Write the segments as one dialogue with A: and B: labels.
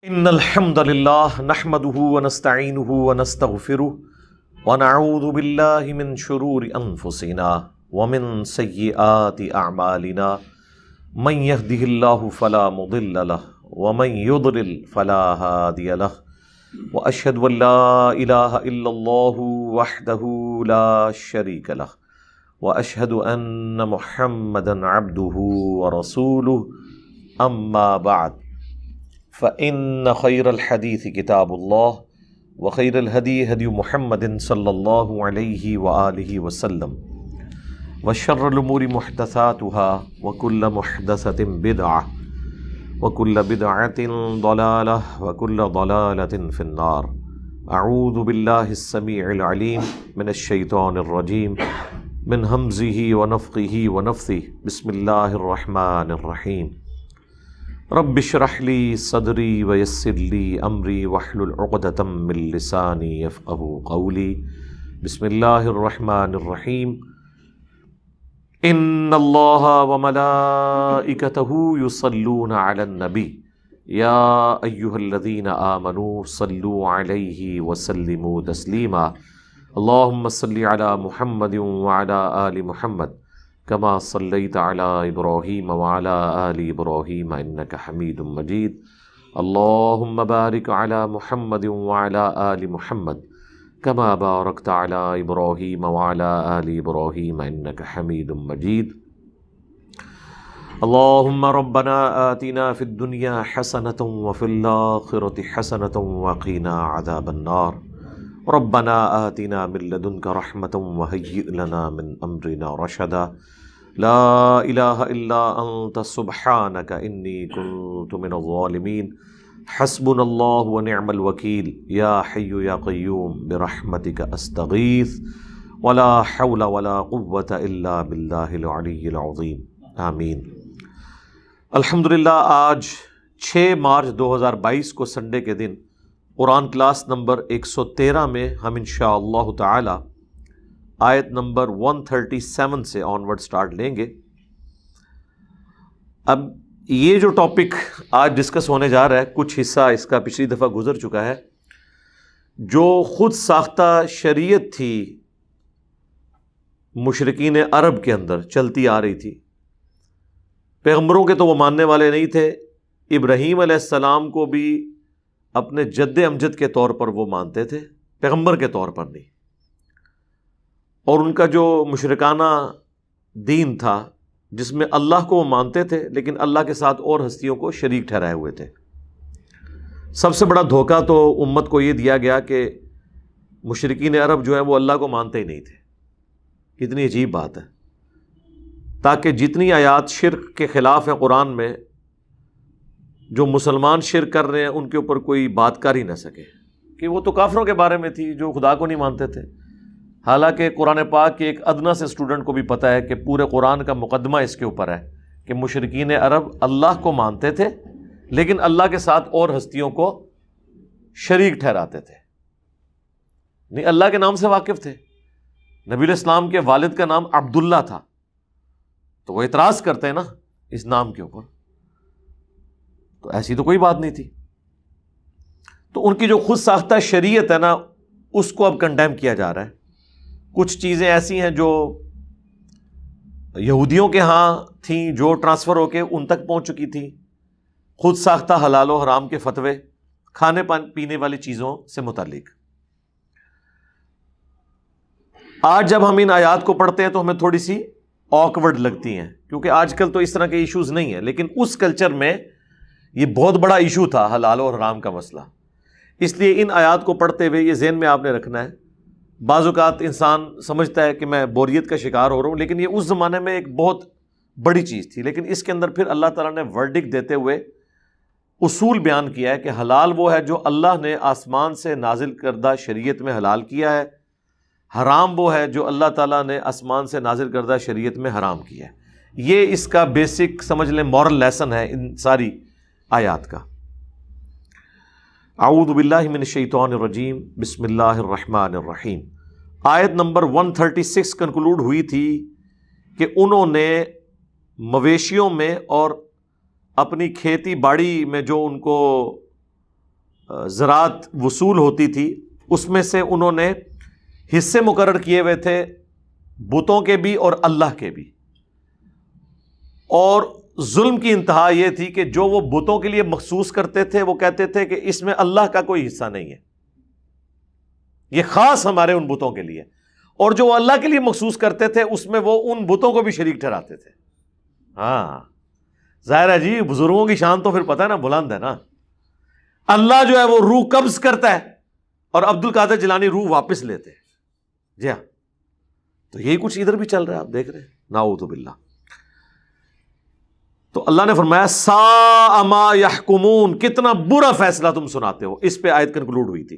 A: ان الحمد لله نحمده ونستعينه ونستغفره ونعوذ بالله من شرور انفسنا ومن سيئات اعمالنا من يهده الله فلا مضل له ومن يضلل فلا هادي له واشهد ان لا اله الا الله وحده لا شريك له واشهد ان محمدا عبده ورسوله اما بعد فإن خير الحديث كتاب الله وخير الهدي هدي محمد صلى الله عليه وآله وسلم وشر الأمور محدثاتها وكل محدثة بدعة وكل بدعة ضلالة وكل ضلالة في النار. أعوذ بالله السميع العليم من الشيطان الرجيم من همزه ونفخه ونفثه. بسم الله الرحمن الرحيم. رب اشرح لي صدري ويسر لي امري واحلل عقدة من لساني يفقهوا قولي. بسم الله الرحمن الرحيم. ان الله وملائكته يصلون على النبي يا ايها الذين امنوا صلوا عليه وسلموا تسليما. اللهم صل على محمد وعلى آل محمد كما صليت على إبراهيم وعلى آل إبراهيم إنك حميد مجيد. اللهم بارك على محمد وعلى آل محمد كما باركت على إبراهيم وعلى آل إبراهيم إنك حميد مجيد. اللهم ربنا آتنا في الدنيا حسنة وفي الآخرة حسنة وقنا عذاب النار. ربنا آتنا من لدنك رحمة وهيئ لنا من أمرنا رشدا. لا إله إلا أنت سبحانك إني كنت من الظالمين. حسبنا الله ونعم الوكيل. يا حي يا قيوم برحمتك أستغيث ولا حول ولا قوة إلا بالله العلي العظيم. آمین. الحمدللہ آج 6 مارچ 2022 کو سنڈے کے دن قرآن کلاس نمبر 113 میں ہم انشاءاللہ تعالی آیت نمبر 137 سے آنورڈ سٹارٹ لیں گے. اب یہ جو ٹاپک آج ڈسکس ہونے جا رہا ہے، کچھ حصہ اس کا پچھلی دفعہ گزر چکا ہے. جو خود ساختہ شریعت تھی مشرکین عرب کے اندر چلتی آ رہی تھی، پیغمبروں کے تو وہ ماننے والے نہیں تھے. ابراہیم علیہ السلام کو بھی اپنے جد امجد کے طور پر وہ مانتے تھے، پیغمبر کے طور پر نہیں. اور ان کا جو مشرکانہ دین تھا جس میں اللہ کو وہ مانتے تھے لیکن اللہ کے ساتھ اور ہستیوں کو شریک ٹھہرائے ہوئے تھے. سب سے بڑا دھوکہ تو امت کو یہ دیا گیا کہ مشرکین عرب جو ہیں وہ اللہ کو مانتے ہی نہیں تھے. کتنی عجیب بات ہے. تاکہ جتنی آیات شرک کے خلاف ہیں قرآن میں، جو مسلمان شرک کر رہے ہیں ان کے اوپر کوئی بات کر ہی نہ سکے کہ وہ تو کافروں کے بارے میں تھی جو خدا کو نہیں مانتے تھے. حالانکہ قرآن پاک کے ایک ادنا سے اسٹوڈنٹ کو بھی پتہ ہے کہ پورے قرآن کا مقدمہ اس کے اوپر ہے کہ مشرکین عرب اللہ کو مانتے تھے لیکن اللہ کے ساتھ اور ہستیوں کو شریک ٹھہراتے تھے. نہیں، اللہ کے نام سے واقف تھے. نبی علیہ السلام کے والد کا نام عبداللہ تھا تو وہ اعتراض کرتے ہیں نا اس نام کے اوپر، تو ایسی تو کوئی بات نہیں تھی. تو ان کی جو خود ساختہ شریعت ہے نا اس کو اب کنڈیم کیا جا رہا ہے. کچھ چیزیں ایسی ہیں جو یہودیوں کے ہاں تھیں جو ٹرانسفر ہو کے ان تک پہنچ چکی تھی. خود ساختہ حلال و حرام کے فتوے کھانے پینے والی چیزوں سے متعلق. آج جب ہم ان آیات کو پڑھتے ہیں تو ہمیں تھوڑی سی آکورڈ لگتی ہیں کیونکہ آج کل تو اس طرح کے ایشوز نہیں ہیں، لیکن اس کلچر میں یہ بہت بڑا ایشو تھا حلال اور حرام کا مسئلہ. اس لیے ان آیات کو پڑھتے ہوئے یہ ذہن میں آپ نے رکھنا ہے. بعض اوقات انسان سمجھتا ہے کہ میں بوریت کا شکار ہو رہا ہوں، لیکن یہ اس زمانے میں ایک بہت بڑی چیز تھی. لیکن اس کے اندر پھر اللہ تعالیٰ نے ورڈکٹ دیتے ہوئے اصول بیان کیا ہے کہ حلال وہ ہے جو اللہ نے آسمان سے نازل کردہ شریعت میں حلال کیا ہے، حرام وہ ہے جو اللہ تعالیٰ نے آسمان سے نازل کردہ شریعت میں حرام کیا ہے. یہ اس کا بیسک سمجھ لیں مورل لیسن ہے ان ساری آیات کا. اعوذ باللہ من الشیطان الرجیم. بسم اللہ الرحمن الرحیم. آیت نمبر 136 کنکلوڈ ہوئی تھی کہ انہوں نے مویشیوں میں اور اپنی کھیتی باڑی میں جو ان کو زراعت وصول ہوتی تھی اس میں سے انہوں نے حصے مقرر کیے ہوئے تھے بتوں کے بھی اور اللہ کے بھی، اور ظلم کی انتہا یہ تھی کہ جو وہ بتوں کے لیے مخصوص کرتے تھے وہ کہتے تھے کہ اس میں اللہ کا کوئی حصہ نہیں ہے، یہ خاص ہمارے ان بتوں کے لیے، اور جو وہ اللہ کے لیے مخصوص کرتے تھے اس میں وہ ان بتوں کو بھی شریک ٹھہراتے تھے۔ ہاں ظاہر ہے جی، بزرگوں کی شان تو پھر پتہ ہے نا، بلند ہے نا۔ اللہ جو ہے وہ روح قبض کرتا ہے اور عبد القادر جیلانی روح واپس لیتے ہیں۔ جی ہاں، تو یہی کچھ ادھر بھی چل رہا ہے، آپ دیکھ رہے ہیں، نعوذ باللہ۔ تو اللہ نے فرمایا ساء ما یحکمون، کتنا برا فیصلہ تم سناتے ہو۔ اس پہ آیت کنکلوڈ ہوئی تھی،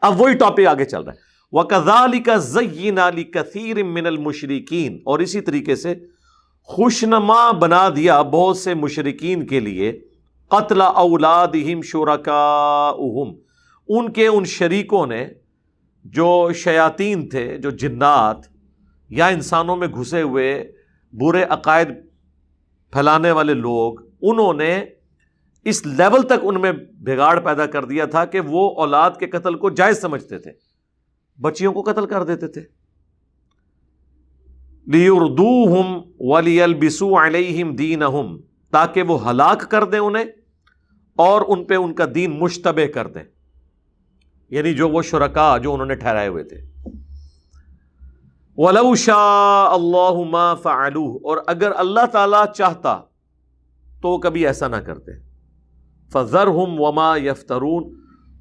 A: اب وہی ٹاپک آگے چل رہا ہے۔ وَكَذَلِكَ زَيِّنَ لِكَثِيرٍ مِّنَ الْمُشْرِكِينَ، اور اسی طریقے سے خوشنما بنا دیا بہت سے مشرکین کے لیے قتل اولادہم شرکاؤہم، ان کے ان شریکوں نے جو شیاطین تھے، جو جنات یا انسانوں میں گھسے ہوئے برے عقائد پھیلانے والے لوگ، انہوں نے اس لیول تک ان میں بگاڑ پیدا کر دیا تھا کہ وہ اولاد کے قتل کو جائز سمجھتے تھے، بچیوں کو قتل کر دیتے تھے۔ لِيُرْدُوهُمْ وَلِيَلْبِسُوا عَلَيْهِمْ دِينَهُمْ، تاکہ وہ ہلاک کر دیں انہیں اور ان پہ ان کا دین مشتبہ کر دیں، یعنی جو وہ شرکا جو انہوں نے ٹھہرائے ہوئے تھے۔ وَلَوْ شَاءَ اللَّهُ مَا فَعَلُوهُ، اور اگر اللہ تعالیٰ چاہتا تو کبھی ایسا نہ کرتے۔ فَذَرْهُمْ وَمَا يَفْتَرُونَ،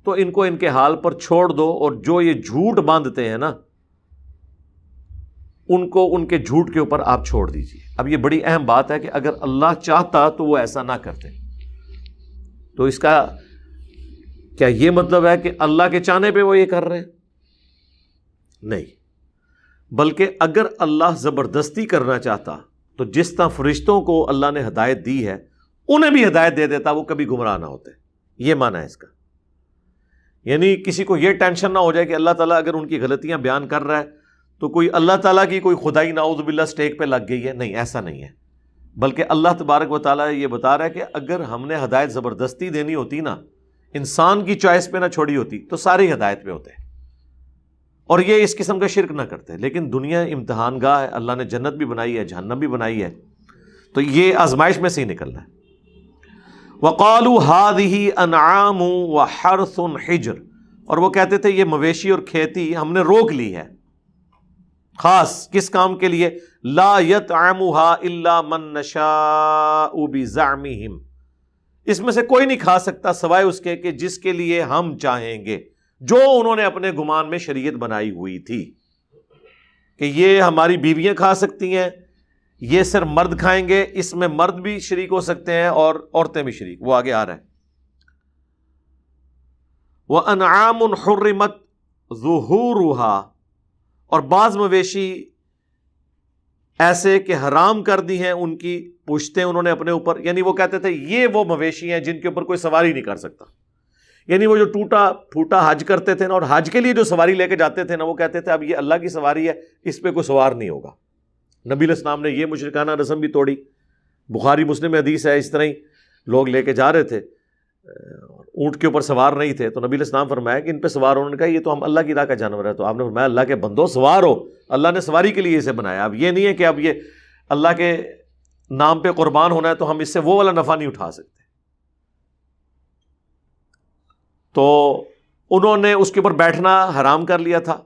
A: تو ان کو ان کے حال پر چھوڑ دو، اور جو یہ جھوٹ باندھتے ہیں نا ان کو ان کے جھوٹ کے اوپر آپ چھوڑ دیجیے۔ اب یہ بڑی اہم بات ہے کہ اگر اللہ چاہتا تو وہ ایسا نہ کرتے، تو اس کا کیا یہ مطلب ہے کہ اللہ کے چاہنے پہ وہ یہ کر رہے ہیں؟ نہیں، بلکہ اگر اللہ زبردستی کرنا چاہتا تو جس طرح فرشتوں کو اللہ نے ہدایت دی ہے انہیں بھی ہدایت دے دیتا، وہ کبھی گمراہ نہ ہوتے۔ یہ معنی ہے اس کا، یعنی کسی کو یہ ٹینشن نہ ہو جائے کہ اللہ تعالیٰ اگر ان کی غلطیاں بیان کر رہا ہے تو کوئی اللہ تعالیٰ کی کوئی خدائی نعوذ باللہ سٹیک پہ لگ گئی ہے، نہیں، ایسا نہیں ہے، بلکہ اللہ تبارک و تعالیٰ یہ بتا رہا ہے کہ اگر ہم نے ہدایت زبردستی دینی ہوتی نا، انسان کی چوائس پہ نہ چھوڑی ہوتی تو سارے ہدایت پہ ہوتے، اور یہ اس قسم کا شرک نہ کرتے۔ لیکن دنیا امتحان گاہ ہے، اللہ نے جنت بھی بنائی ہے، جہنم بھی بنائی ہے، تو یہ آزمائش میں سے ہی نکلنا ہے۔ وَقَالُوا هَٰذِهِ أَنْعَامٌ وَحَرْثٌ حِجْرٌ، اور وہ کہتے تھے یہ مویشی اور کھیتی ہم نے روک لی ہے، خاص کس کام کے لیے؟ لا يطعمها الا من نشاء بزعمهم، اس میں سے کوئی نہیں کھا سکتا سوائے اس کے کہ جس کے لیے ہم چاہیں گے، جو انہوں نے اپنے گمان میں شریعت بنائی ہوئی تھی کہ یہ ہماری بیویاں کھا سکتی ہیں، یہ صرف مرد کھائیں گے، اس میں مرد بھی شریک ہو سکتے ہیں اور عورتیں بھی شریک، وہ آگے آ رہا ہے۔ وَأَنْعَامٌ حُرِّمَتْ ظُهُورُهَا، اور بعض مویشی ایسے کہ حرام کر دی ہیں ان کی پشتیں انہوں نے اپنے اوپر، یعنی وہ کہتے تھے یہ وہ مویشی ہیں جن کے اوپر کوئی سواری نہیں کر سکتا، یعنی وہ جو ٹوٹا پھوٹا حج کرتے تھے نا، اور حج کے لیے جو سواری لے کے جاتے تھے نا، وہ کہتے تھے اب یہ اللہ کی سواری ہے، اس پہ کوئی سوار نہیں ہوگا۔ نبی علیہ السلام نے یہ مشرکانہ رسم بھی توڑی، بخاری مسلم میں حدیث ہے، اس طرح ہی لوگ لے کے جا رہے تھے، اونٹ کے اوپر سوار نہیں تھے، تو نبی علیہ السلام فرمایا کہ ان پہ سوار ہونے کا، یہ تو ہم اللہ کی راہ کا جانور ہے، تو آپ نے فرمایا اللہ کے بندو سوار ہو، اللہ نے سواری کے لیے اسے بنایا۔ اب یہ نہیں ہے کہ اب یہ اللہ کے نام پہ قربان ہونا ہے تو ہم اس سے وہ والا نفع نہیں اٹھا سکتے۔ تو انہوں نے اس کے اوپر بیٹھنا حرام کر لیا تھا۔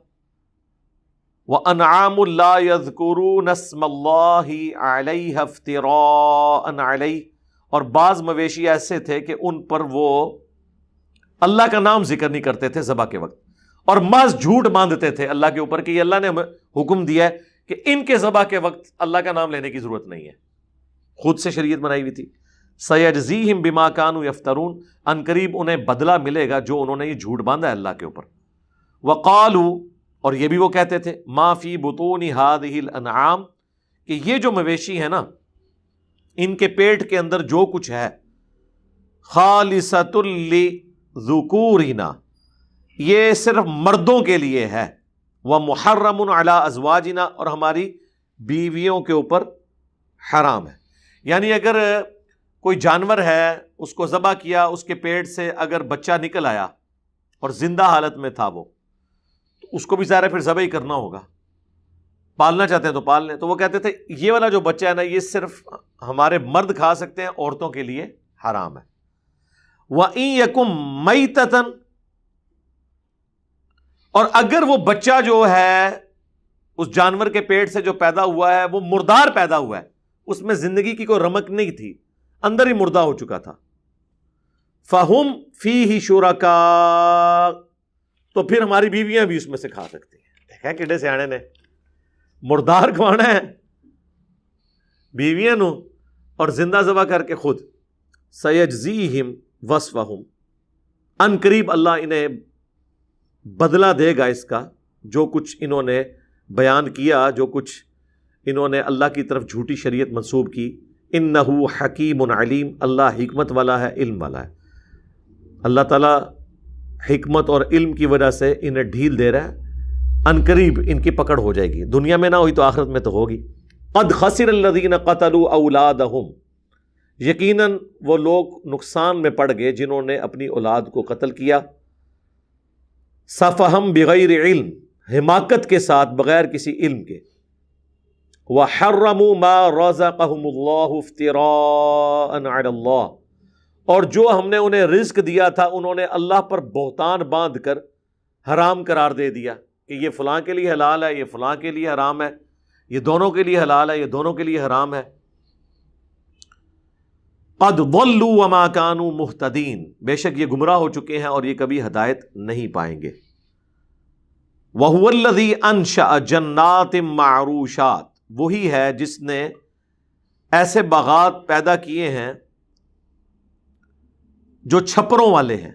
A: وَأَنْعَامٌ لَا يَذْكُرُونَ اسْمَ اللَّهِ عَلَيْهَا افْتِرَاءً عَلَيْهِ، اور بعض مویشی ایسے تھے کہ ان پر وہ اللہ کا نام ذکر نہیں کرتے تھے ذبح کے وقت، اور محض جھوٹ باندھتے تھے اللہ کے اوپر کہ یہ اللہ نے ہمیں حکم دیا ہے کہ ان کے ذبح کے وقت اللہ کا نام لینے کی ضرورت نہیں ہے، خود سے شریعت بنائی ہوئی تھی۔ سَيَجْزِيهِمْ بِمَا كَانُوا يَفْتَرُونَ، ان قریب انہیں بدلہ ملے گا جو انہوں نے یہ جھوٹ باندھا ہے اللہ کے اوپر۔ وَقَالُوا، اور یہ بھی وہ کہتے تھے، مَا فِي بُطُونِ هَٰذِهِ الْأَنْعَامِ، کہ یہ جو مویشی ہے نا، ان کے پیٹ کے اندر جو کچھ ہے، خالصۃ لذکورنا، یہ صرف مردوں کے لیے ہے، ومحرم علی ازواجنا، اور ہماری بیویوں کے اوپر حرام ہے۔ یعنی اگر کوئی جانور ہے، اس کو ذبح کیا، اس کے پیٹ سے اگر بچہ نکل آیا اور زندہ حالت میں تھا وہ، تو اس کو بھی ظاہر ہے پھر ذبح ہی کرنا ہوگا. پالنا چاہتے ہیں تو پال لیں. تو وہ کہتے تھے یہ والا جو بچہ ہے نا یہ صرف ہمارے مرد کھا سکتے ہیں، عورتوں کے لیے حرام ہے. وَإِن يَكُن مَيْتَةً، اور اگر وہ بچہ جو ہے اس جانور کے پیٹ سے جو پیدا ہوا ہے وہ مردار پیدا ہوا ہے، اس میں زندگی کی کوئی رمق نہیں تھی، اندر ہی مردہ ہو چکا تھا، فَهُمْ فِيهِ شُرَكَاء، تو پھر ہماری بیویاں بھی اس میں سے کھا سکتی ہیں. دیکھیں کڈے سیانے نے، مردار کھوانا ہے بیویاں نو اور زندہ ذبح کر کے خود. سَيَجْزِيهِمْ وَصْفَهُمْ، ان قریب اللہ انہیں بدلہ دے گا اس کا جو کچھ انہوں نے بیان کیا، جو کچھ انہوں نے اللہ کی طرف جھوٹی شریعت منسوب کی. انہ حکیم علیم، اللہ حکمت والا ہے، علم والا ہے. اللہ تعالیٰ حکمت اور علم کی وجہ سے انہیں ڈھیل دے رہا ہے، ان قریب ان کی پکڑ ہو جائے گی. دنیا میں نہ ہوئی تو آخرت میں تو ہوگی. قد خسر الذین قتلوا اولادہم، یقیناً وہ لوگ نقصان میں پڑ گئے جنہوں نے اپنی اولاد کو قتل کیا. سفہم بغیر علم، حماقت کے ساتھ بغیر کسی علم کے. وحرموا ما رزقهم اللہ افتراء علی اللہ، اور جو ہم نے انہیں رزق دیا تھا انہوں نے اللہ پر بہتان باندھ کر حرام قرار دے دیا کہ یہ فلاں کے لیے حلال ہے، یہ فلاں کے لیے حرام ہے، یہ دونوں کے لیے حلال ہے، یہ دونوں کے لیے حرام ہے. قد ضلوا وما كانوا مہتدین، بے شک یہ گمراہ ہو چکے ہیں اور یہ کبھی ہدایت نہیں پائیں گے. وَهُوَ الَّذِي أَنشَأَ جَنَّاتٍ مَّعْرُوشَاتٍ، وہی ہے جس نے ایسے باغات پیدا کیے ہیں جو چھپروں والے ہیں.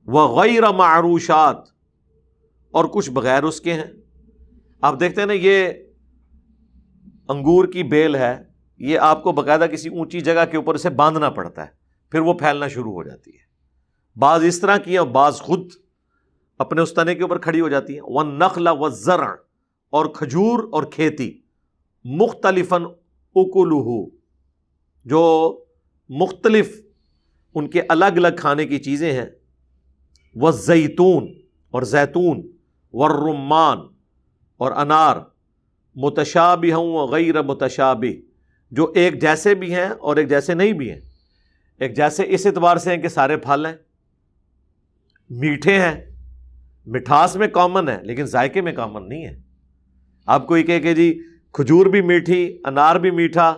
A: وَغَيْرَ مَعْرُوشَاتٍ، اور کچھ بغیر اس کے ہیں. آپ دیکھتے ہیں نا یہ انگور کی بیل ہے، یہ آپ کو باقاعدہ کسی اونچی جگہ کے اوپر سے باندھنا پڑتا ہے، پھر وہ پھیلنا شروع ہو جاتی ہے. بعض اس طرح کی ہیں، بعض خود اپنے اس تنے کے اوپر کھڑی ہو جاتی ہیں. وَالنَّخْلَ وَالزَّرْعَ، اور کھجور اور کھیتی. مختلفاً اکلہ، جو مختلف ان کے الگ الگ کھانے کی چیزیں ہیں. والزیتون، اور زیتون. والرمان، اور انار. متشابہ وغیر متشابہ، جو ایک جیسے بھی ہیں اور ایک جیسے نہیں بھی ہیں. ایک جیسے اس اعتبار سے ہیں کہ سارے پھل ہیں، میٹھے ہیں، مٹھاس میں کامن ہے لیکن ذائقے میں کامن نہیں ہے. آپ کوئی کہے کہ جی کھجور بھی میٹھی، انار بھی میٹھا،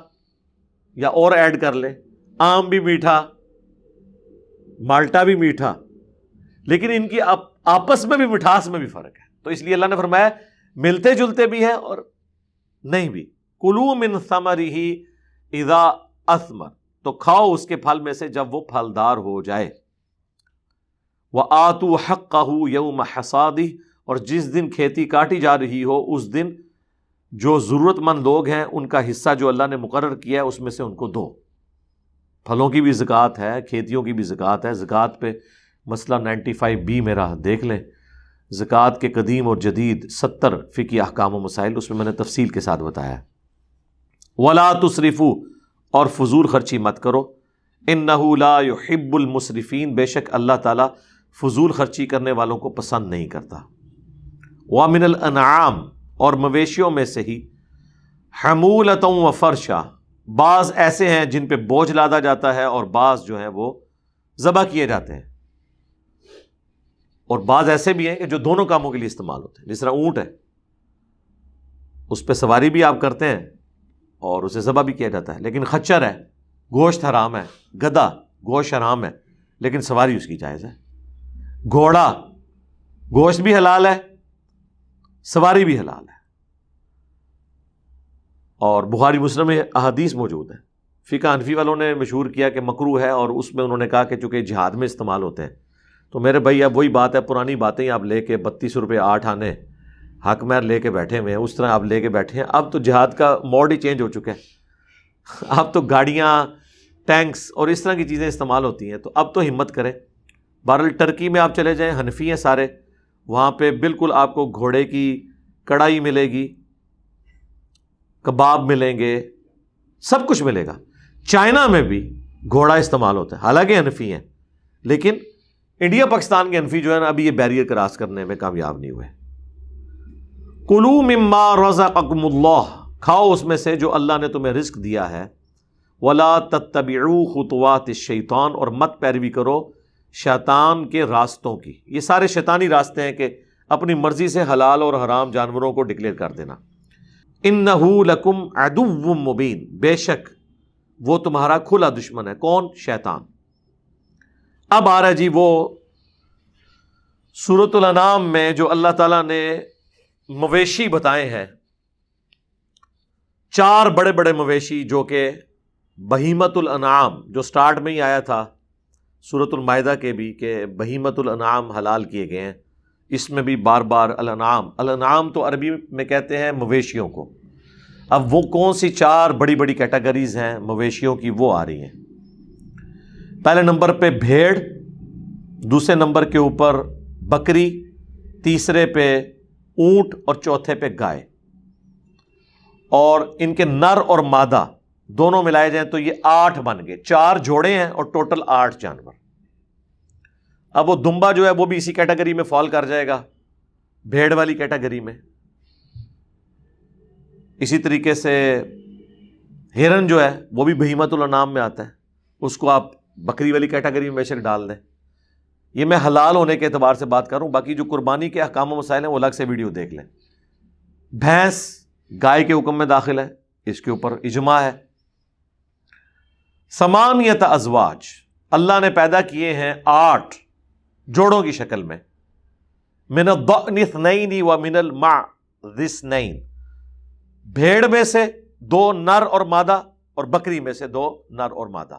A: یا اور ایڈ کر لیں، آم بھی میٹھا، مالٹا بھی میٹھا، لیکن ان کی آپس میں بھی مٹھاس میں بھی فرق ہے. تو اس لیے اللہ نے فرمایا ملتے جلتے بھی ہیں اور نہیں بھی. کلوا من ثمرہ اذا اثمر، تو کھاؤ اس کے پھل میں سے جب وہ پھلدار ہو جائے. وآتوا حقہ یوم حصادہ، اور جس دن کھیتی کاٹی جا رہی ہو اس دن جو ضرورت مند لوگ ہیں ان کا حصہ جو اللہ نے مقرر کیا ہے اس میں سے ان کو دو. پھلوں کی بھی زکوٰۃ ہے، کھیتیوں کی بھی زکوٰۃ ہے. زکوٰۃ پہ مسئلہ 95B میرا دیکھ لیں، زکوٰۃ کے قدیم اور جدید 70 فقہی احکام و مسائل، اس میں میں نے تفصیل کے ساتھ بتایا ہے. وَلَا تُسْرِفُوا، اور فضول خرچی مت کرو. إِنَّهُ لَا يُحِبُّ الْمُسْرِفِينَ، بے شک اللہ تعالیٰ فضول خرچی کرنے والوں کو پسند نہیں کرتا. وَمِنَ الْأَنْعَامِ، اور مویشیوں میں سے ہی. حَمُولَةً وَفَرْشًا، بعض ایسے ہیں جن پہ بوجھ لادا جاتا ہے اور بعض جو ہیں وہ ذبح کیے جاتے ہیں، اور بعض ایسے بھی ہیں کہ جو دونوں کاموں کے لیے استعمال ہوتے ہیں. جس طرح اونٹ ہے، اس پہ سواری بھی آپ کرتے ہیں اور اسے ذبح بھی کیا جاتا ہے. لیکن خچر ہے، گوشت حرام ہے. گدھا، گوشت حرام ہے لیکن سواری اس کی جائز ہے. گھوڑا، گوشت بھی حلال ہے، سواری بھی حلال ہے. اور بخاری مسلم میں احادیث موجود ہیں. فقہ حنفی والوں نے مشہور کیا کہ مکروہ ہے، اور اس میں انہوں نے کہا کہ چونکہ جہاد میں استعمال ہوتے ہیں. تو میرے بھائی اب وہی بات ہے، پرانی باتیں آپ لے کے 32 روپے 8 آنے حق مہر لے کے بیٹھے ہوئے ہیں، اس طرح آپ لے کے بیٹھے ہیں. اب تو جہاد کا موڈ ہی چینج ہو چکا ہے. اب تو گاڑیاں، ٹینکس اور اس طرح کی چیزیں استعمال ہوتی ہیں. تو اب تو ہمت کریں. بہرحال ٹرکی میں آپ چلے جائیں، حنفی ہیں سارے، وہاں پہ بالکل آپ کو گھوڑے کی کڑھائی ملے گی، کباب ملیں گے، سب کچھ ملے گا. چائنا میں بھی گھوڑا استعمال ہوتا ہے، حالانکہ حنفی ہیں لیکن انڈیا پاکستان کے حنفی جو ہے نا ابھی یہ بیریئر کراس کرنے میں کامیاب نہیں ہوئے. کلوا مما رزقکم اللہ، کھاؤ اس میں سے جو اللہ نے تمہیں رزق دیا ہے. ولا تتبعوا خطوات الشیطان، اور مت پیروی کرو شیطان کے راستوں کی. یہ سارے شیطانی راستے ہیں کہ اپنی مرضی سے حلال اور حرام جانوروں کو ڈکلیئر کر دینا. انہ لکم عدو مبین، بے شک وہ تمہارا کھلا دشمن ہے. کون؟ شیطان. اب آ رہا جی وہ سورۃ الانعام میں جو اللہ تعالیٰ نے مویشی بتائے ہیں، 4 بڑے بڑے مویشی، جو کہ بہیمۃ الانعام جو سٹارٹ میں ہی آیا تھا سورۃ المائدہ کے بھی کہ بہیمۃ الانعام حلال کیے گئے ہیں، اس میں بھی بار بار الانعام تو عربی میں کہتے ہیں مویشیوں کو. اب وہ کون سی 4 بڑی بڑی کیٹیگریز ہیں مویشیوں کی وہ آ رہی ہیں. پہلے نمبر پہ بھیڑ، دوسرے نمبر کے اوپر بکری، تیسرے پہ اونٹ اور چوتھے پہ گائے. اور ان کے نر اور مادہ دونوں ملائے جائیں تو یہ 8 بن گئے. 4 جوڑے ہیں اور ٹوٹل 8 جانور. اب وہ دمبا جو ہے وہ بھی اسی کیٹیگری میں فال کر جائے گا، بھیڑ والی کیٹیگری میں. اسی طریقے سے ہرن جو ہے وہ بھی بہیمۃ الانعام میں آتا ہے، اس کو آپ بکری والی کیٹیگری میں بے شک ڈال دیں. یہ میں حلال ہونے کے اعتبار سے بات کروں، باقی جو قربانی کے احکام و مسائل ہیں وہ الگ سے ویڈیو دیکھ لیں. بھینس گائے کے حکم میں داخل ہے، اس کے اوپر اجماع ہے. 8 ازواج، اللہ نے پیدا کیے ہیں 8 جوڑوں کی شکل میں. من الضأن 2 ومن المعز 2، بھیڑ میں سے 2 نر اور مادہ اور بکری میں سے 2 نر اور مادہ.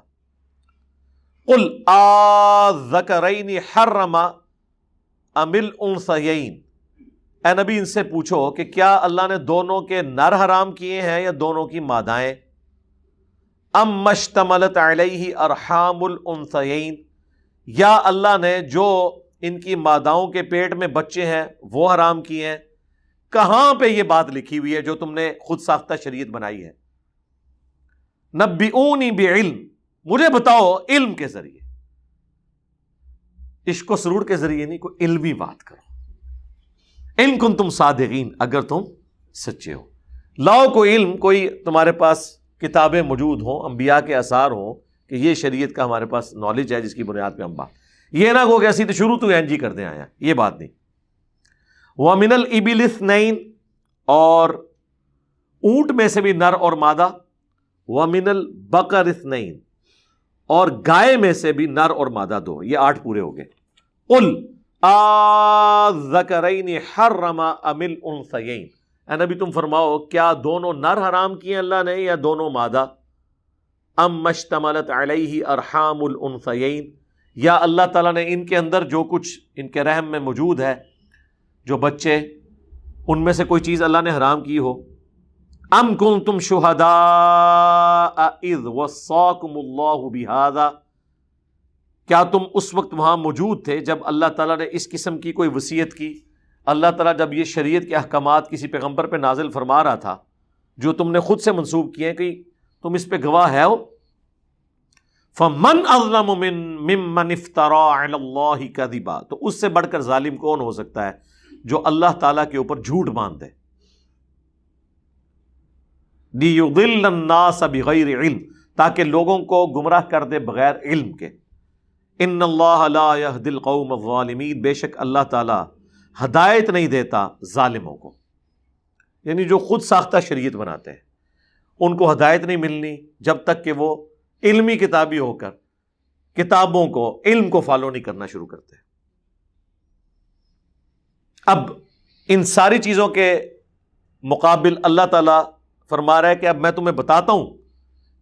A: قل آذکرین حرم ام الانثیین، اے نبی ان سے پوچھو کہ کیا اللہ نے دونوں کے نر حرام کیے ہیں یا دونوں کی مادائیں. ام مشتملت علیہ ارحام الانثیین، یا اللہ نے جو ان کی ماداؤں کے پیٹ میں بچے ہیں وہ حرام کیے ہیں. کہاں پہ یہ بات لکھی ہوئی ہے جو تم نے خود ساختہ شریعت بنائی ہے؟ نبئونی بعلم، مجھے بتاؤ علم کے ذریعے، عشق و سرور کے ذریعے نہیں، کوئی علمی بات کرو. ان کنتم صادقین، اگر تم سچے ہو. لاؤ کوئی علم، کوئی تمہارے پاس کتابیں موجود ہوں، انبیاء کے آثار ہوں کہ یہ شریعت کا ہمارے پاس نالج ہے جس کی بنیاد پہ ہم بات. یہ نہ ہو کہ ایسی تو شروع تو این کر دیں آیا، یہ بات نہیں. وَمِنَ الْإِبِلِ 2، اور اونٹ میں سے بھی نر اور مادہ. وَمِنَ الْبَقَرِ 2، اور گائے میں سے بھی نر اور مادہ 2. یہ 8 پورے ہو گئے. قُلْ آذکرین حرم ام الانثیین، اے نبی تم فرماؤ کیا دونوں نر حرام کیے اللہ نے یا دونوں مادہ. ام مشتملت علیہ ارحام الانثیین، یا اللہ تعالیٰ نے ان کے اندر جو کچھ ان کے رحم میں موجود ہے جو بچے، ان میں سے کوئی چیز اللہ نے حرام کی ہو. ام کنتم شہداء اذ وصاکم اللہ بہذا، کیا تم اس وقت وہاں موجود تھے جب اللہ تعالیٰ نے اس قسم کی کوئی وصیت کی؟ اللہ تعالیٰ جب یہ شریعت کے احکامات کسی پیغمبر پہ نازل فرما رہا تھا جو تم نے خود سے منسوب کیے ہیں، کہ تم اس پہ گواہ ہے ہو. فَمَنْ أَظْلَمُ مِمَّنِ افْتَرَىٰ عَلَى اللَّهِ كَذِبًا، تو اس سے بڑھ کر ظالم کون ہو سکتا ہے جو اللہ تعالیٰ کے اوپر جھوٹ باندھ دے. لِيُضِلَّ النَّاسَ بِغَيْرِ عِلْمٍ، تاکہ لوگوں کو گمراہ کر دے بغیر علم کے. ان اللہ لا یہدی القوم الظالمین، بے شک اللہ تعالیٰ ہدایت نہیں دیتا ظالموں کو. یعنی جو خود ساختہ شریعت بناتے ہیں ان کو ہدایت نہیں ملنی جب تک کہ وہ علمی کتابی ہو کر کتابوں کو، علم کو فالو نہیں کرنا شروع کرتے. اب ان ساری چیزوں کے مقابل اللہ تعالیٰ فرما رہا ہے کہ اب میں تمہیں بتاتا ہوں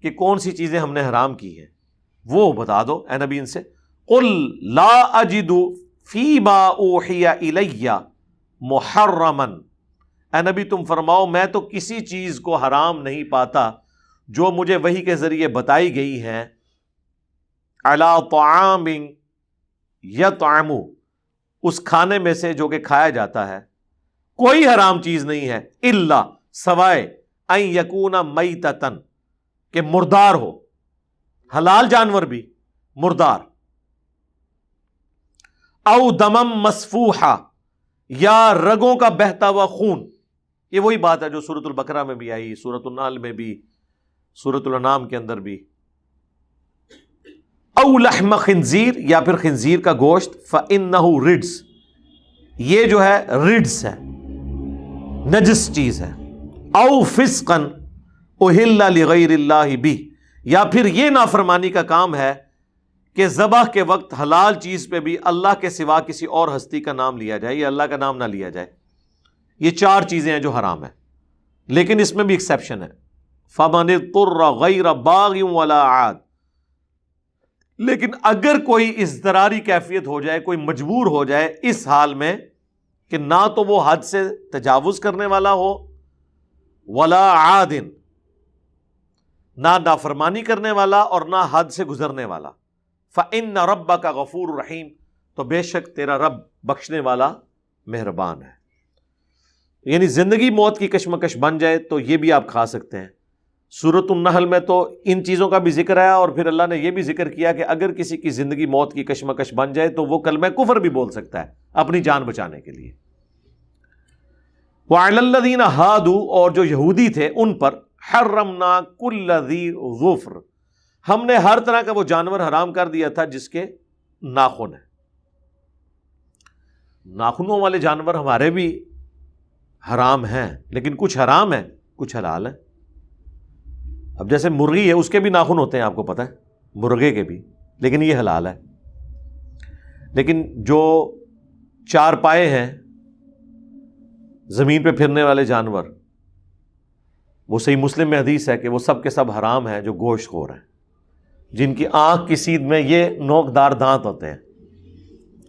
A: کہ کون سی چیزیں ہم نے حرام کی ہیں، وہ بتا دو اے نبی ان سے. قل لا اجد فیما اوحی الی محرما، اے نبی تم فرماؤ میں تو کسی چیز کو حرام نہیں پاتا جو مجھے وحی کے ذریعے بتائی گئی ہے. علی طعام یطعم، اس کھانے میں سے جو کہ کھایا جاتا ہے کوئی حرام چیز نہیں ہے. الا، سوائے ان یکون میتتن، کہ مردار ہو، حلال جانور بھی مردار. او دمم مسفوحا، یا رگوں کا بہتا ہوا خون. یہ وہی بات ہے جو سورۃ البقرہ میں بھی آئی، سورۃ النحل میں بھی، سورۃ الانعام کے اندر بھی. او لحم خنزیر، یا پھر خنزیر کا گوشت. فإنہ رجس، یہ جو ہے رجس ہے، نجس چیز ہے. او فسقا اہل لغیر اللہ بہ، یا پھر یہ نافرمانی کا کام ہے کہ ذبح کے وقت حلال چیز پہ بھی اللہ کے سوا کسی اور ہستی کا نام لیا جائے یا اللہ کا نام نہ لیا جائے. یہ 4 چیزیں ہیں جو حرام ہیں، لیکن اس میں بھی ایکسیپشن ہے. فَمَنِ اضْطُرَّ غَيْرَ بَاغٍ وَلَا عَادٍ، لیکن اگر کوئی اضطراری کیفیت ہو جائے، کوئی مجبور ہو جائے اس حال میں کہ نہ تو وہ حد سے تجاوز کرنے والا ہو، ولا عاد، نہ نافرمانی کرنے والا اور نہ حد سے گزرنے والا. فإن ربک غفور رحیم، تو بے شک تیرا رب بخشنے والا مہربان ہے. یعنی زندگی موت کی کشمکش بن جائے تو یہ بھی آپ کھا سکتے ہیں. سورۃ النحل میں تو ان چیزوں کا بھی ذکر ہے، اور پھر اللہ نے یہ بھی ذکر کیا کہ اگر کسی کی زندگی موت کی کشمکش بن جائے تو وہ کلمہ کفر بھی بول سکتا ہے اپنی جان بچانے کے لیے. وعلی الذین ہادوا، اور جو یہودی تھے ان پر حرمنا کل ذی ظفر، ہم نے ہر طرح کا وہ جانور حرام کر دیا تھا جس کے ناخن ہیں. ناخنوں والے جانور ہمارے بھی حرام ہیں، لیکن کچھ حرام ہیں کچھ حلال ہیں. اب جیسے مرغی ہے، اس کے بھی ناخن ہوتے ہیں، آپ کو پتہ ہے، مرغے کے بھی، لیکن یہ حلال ہے. لیکن جو 4 پائے ہیں، زمین پہ پھرنے والے جانور، وہ صحیح مسلم میں حدیث ہے کہ وہ سب کے سب حرام ہیں جو گوشت خور ہیں، جن کی آنکھ کی سیدھ میں یہ نوکدار دانت ہوتے ہیں.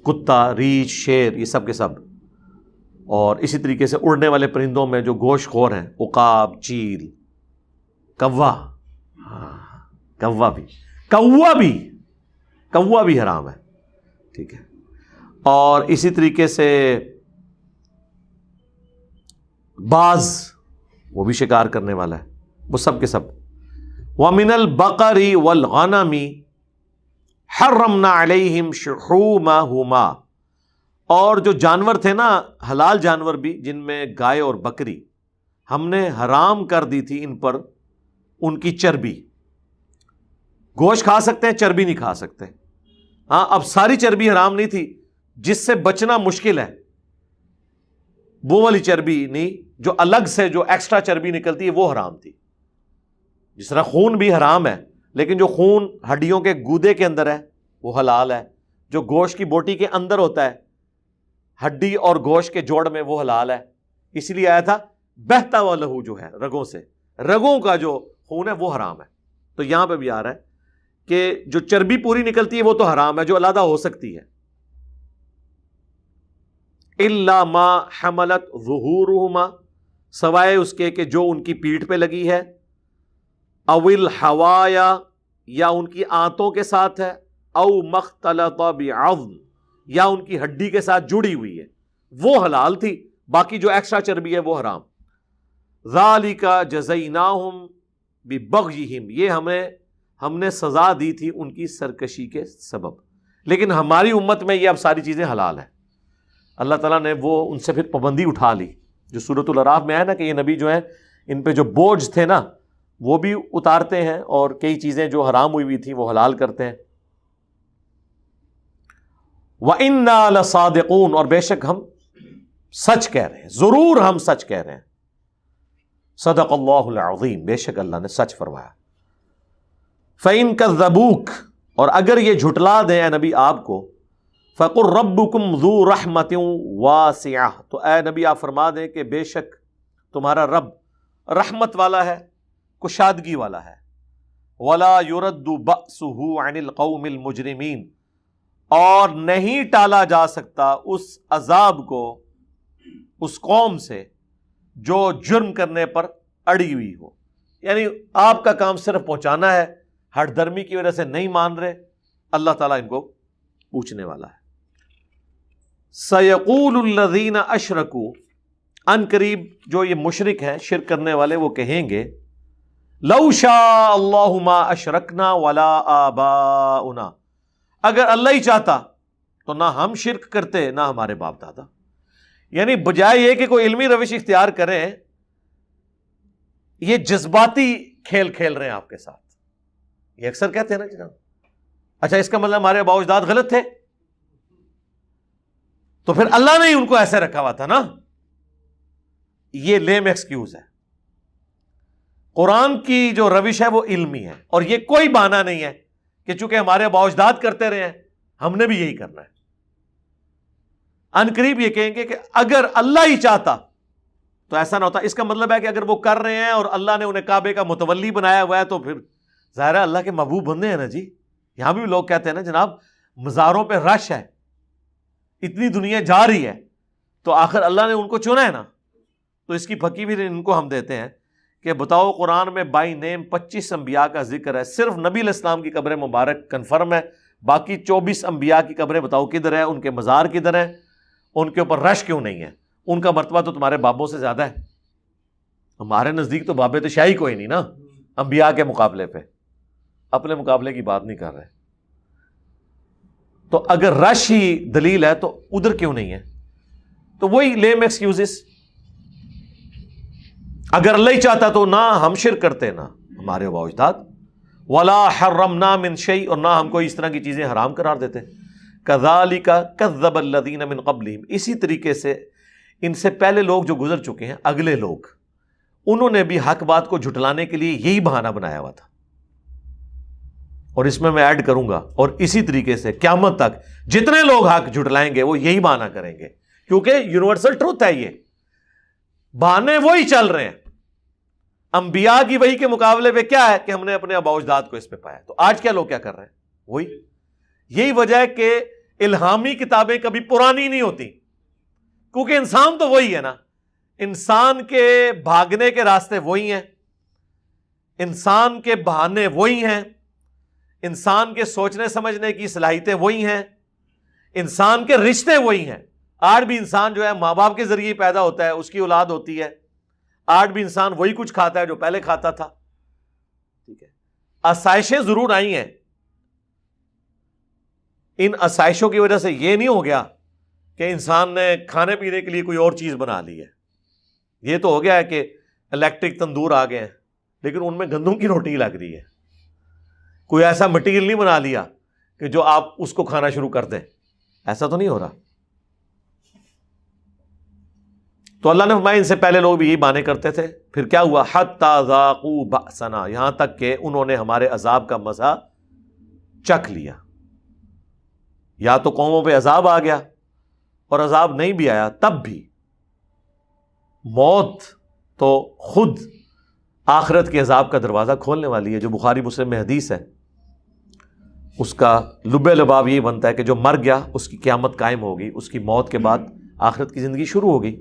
A: کتا، ریچھ، شیر، یہ سب کے سب. اور اسی طریقے سے اڑنے والے پرندوں میں جو گوشت خور ہیں، عقاب، چیل، کوا بھی حرام ہے. ٹھیک ہے. اور اسی طریقے سے باز، وہ بھی شکار کرنے والا ہے، وہ سب کے سب. وَمِنَ الْبَقَرِ وَالْغَنَمِ حَرَّمْنَا عَلَيْهِمْ شُحُومَهُمَا، اور جو جانور تھے نا، حلال جانور بھی، جن میں گائے اور بکری، ہم نے حرام کر دی تھی ان پر ان کی چربی. گوشت کھا سکتے ہیں، چربی نہیں کھا سکتے. ہاں، اب ساری چربی حرام نہیں تھی، جس سے بچنا مشکل ہے وہ والی چربی نہیں، جو الگ سے جو ایکسٹرا چربی نکلتی ہے وہ حرام تھی. جس طرح خون بھی حرام ہے، لیکن جو خون ہڈیوں کے گودے کے اندر ہے وہ حلال ہے. جو گوشت کی بوٹی کے اندر ہوتا ہے، ہڈی اور گوشت کے جوڑ میں، وہ حلال ہے. اس لیے آیا تھا بہتا ہوا لہو، جو ہے رگوں سے، رگوں کا جو خون ہے وہ حرام ہے. تو یہاں پہ بھی آ رہا ہے کہ جو چربی پوری نکلتی ہے وہ تو حرام ہے، جو علیحدہ ہو سکتی ہے. الا ما حملت ظہورہما، سوائے اس کے کہ جو ان کی پیٹھ پہ لگی ہے، او الحوایا، یا ان کی آنتوں کے ساتھ ہے، او مختلط بعظم، یا ان کی ہڈی کے ساتھ جڑی ہوئی ہے، وہ حلال تھی. باقی جو ایکسٹرا چربی ہے وہ حرام. ذالک جزیناہم ببغیہم، یہ ہم نے سزا دی تھی ان کی سرکشی کے سبب. لیکن ہماری امت میں یہ اب ساری چیزیں حلال ہیں. اللہ تعالیٰ نے وہ ان سے پھر پابندی اٹھا لی، جو سورۃ الاعراف میں ہے نا کہ یہ نبی جو ہیں ان پہ جو بوجھ تھے نا وہ بھی اتارتے ہیں، اور کئی چیزیں جو حرام ہوئی تھی وہ حلال کرتے ہیں. وَإِنَّا لَصَادِقُونَ، اور بے شک ہم سچ کہہ رہے ہیں، ضرور ہم سچ کہہ رہے ہیں. صدق اللہ العظیم، بے شک اللہ نے سچ فرمایا. فَإِن كَذَّبُوكَ، اور اگر یہ جھٹلا دیں اے نبی آپ کو، فَقُلْ رَبُّكُمْ ذُو رَحْمَةٍ وَاسِعَةٍ، تو اے نبی آپ فرما دیں کہ بے شک تمہارا رب رحمت والا ہے، کشادگی والا ہے. وَلَا يُرَدُّ بَأْسُهُ عَنِ الْقَوْمِ الْمُجْرِمِينَ، اور نہیں ٹالا جا سکتا اس عذاب کو اس قوم سے جو جرم کرنے پر اڑی ہوئی ہو. یعنی آپ کا کام صرف پہنچانا ہے، ہٹ درمی کی وجہ سے نہیں مان رہے، اللہ تعالیٰ ان کو پوچھنے والا ہے. سَيَقُولُ الَّذِينَ أَشْرَكُوا، ان قریب جو یہ مشرک ہیں، شرک کرنے والے، وہ کہیں گے لَوْ شَاءَ اللَّهُ مَا أَشْرَكْنَا وَلَا آبَاؤُنَا، اگر اللہ ہی چاہتا تو نہ ہم شرک کرتے نہ ہمارے باپ دادا. یعنی بجائے یہ کہ کوئی علمی روش اختیار کریں، یہ جذباتی کھیل کھیل رہے ہیں آپ کے ساتھ. یہ اکثر کہتے ہیں نا جناب، اچھا اس کا مطلب ہمارے آباء و اجداد غلط تھے، تو پھر اللہ نے ہی ان کو ایسے رکھا ہوا تھا نا. یہ لیم ایکسکیوز ہے. قرآن کی جو روش ہے وہ علمی ہے، اور یہ کوئی بہانہ نہیں ہے کہ چونکہ ہمارے آباء و اجداد کرتے رہے ہیں ہم نے بھی یہی کرنا ہے. ان قریب یہ کہیں گے کہ اگر اللہ ہی چاہتا تو ایسا نہ ہوتا. اس کا مطلب ہے کہ اگر وہ کر رہے ہیں اور اللہ نے انہیں کعبے کا متولی بنایا ہوا ہے تو پھر ظاہر ہے اللہ کے محبوب بندے ہیں نا جی. یہاں بھی لوگ کہتے ہیں نا جناب مزاروں پہ رش ہے، اتنی دنیا جا رہی ہے، تو آخر اللہ نے ان کو چنا ہے نا. تو اس کی پھکی بھی ان کو ہم دیتے ہیں کہ بتاؤ قرآن میں بائی نیم 25 انبیاء کا ذکر ہے، صرف نبی علیہ السلام کی قبر مبارک کنفرم ہے، باقی 24 انبیاء کی قبریں بتاؤ کدھر ہے، ان کے مزار کدھر ہیں، ان کے اوپر رش کیوں نہیں ہے؟ ان کا مرتبہ تو تمہارے بابوں سے زیادہ ہے. ہمارے نزدیک تو بابے تو شاہی کوئی نہیں نا انبیاء کے مقابلے پہ، اپنے مقابلے کی بات نہیں کر رہے. تو اگر رش ہی دلیل ہے تو ادھر کیوں نہیں ہے؟ تو وہی لیم ایکسکیوزز. اگر اللہ ہی چاہتا تو نہ ہم شرک کرتے نہ ہمارے آباء و اجداد، ولا حرمنا من شیء، اور نہ ہم کو اس طرح کی چیزیں حرام قرار دیتے. کذالک کذب الذین من قبلہم، اسی طریقے سے ان سے پہلے لوگ جو گزر چکے ہیں، اگلے لوگ، انہوں نے بھی حق بات کو جھٹلانے کے لیے یہی بہانہ بنایا ہوا تھا. اور اس میں ایڈ کروں گا، اور اسی طریقے سے قیامت تک جتنے لوگ حق جھٹلائیں گے وہ یہی بہانہ کریں گے، کیونکہ یونیورسل ٹروتھ ہے. یہ بہانے وہی چل رہے ہیں. انبیاء کی وحی کے مقابلے پہ کیا ہے کہ ہم نے اپنے آباء و اجداد کو اس پہ پایا. تو آج کیا لوگ کیا کر رہے ہیں؟ وہی. یہی وجہ ہے کہ الہامی کتابیں کبھی پرانی نہیں ہوتی، کیونکہ انسان تو وہی ہے نا. انسان کے بھاگنے کے راستے وہی ہیں، انسان کے بہانے وہی ہیں، انسان کے سوچنے سمجھنے کی صلاحیتیں وہی ہیں، انسان کے رشتے وہی ہیں. آج بھی انسان جو ہے ماں باپ کے ذریعے پیدا ہوتا ہے، اس کی اولاد ہوتی ہے. آج بھی انسان وہی کچھ کھاتا ہے جو پہلے کھاتا تھا. ٹھیک ہے، آسائشیں ضرور آئی ہیں. ان آسائشوں کی وجہ سے یہ نہیں ہو گیا کہ انسان نے کھانے پینے کے لیے کوئی اور چیز بنا لی ہے. یہ تو ہو گیا ہے کہ الیکٹرک تندور آ گئے ہیں، لیکن ان میں گندم کی روٹی لگ رہی ہے. کوئی ایسا مٹیریل نہیں بنا لیا کہ جو آپ اس کو کھانا شروع کر دیں. ایسا تو نہیں ہو رہا. تو اللہ نے فرمایا ان سے پہلے لوگ بھی یہی بہانے کرتے تھے. پھر کیا ہوا؟ حتی ذاقوا بأسنا، یہاں تک کہ انہوں نے ہمارے عذاب کا مزہ چکھ لیا. یا تو قوموں پہ عذاب آ گیا، اور عذاب نہیں بھی آیا تب بھی موت تو خود آخرت کے عذاب کا دروازہ کھولنے والی ہے. جو بخاری مسلم میں حدیث ہے، اس کا لب لباب یہی بنتا ہے کہ جو مر گیا اس کی قیامت قائم ہوگی، اس کی موت کے بعد آخرت کی زندگی شروع ہوگی.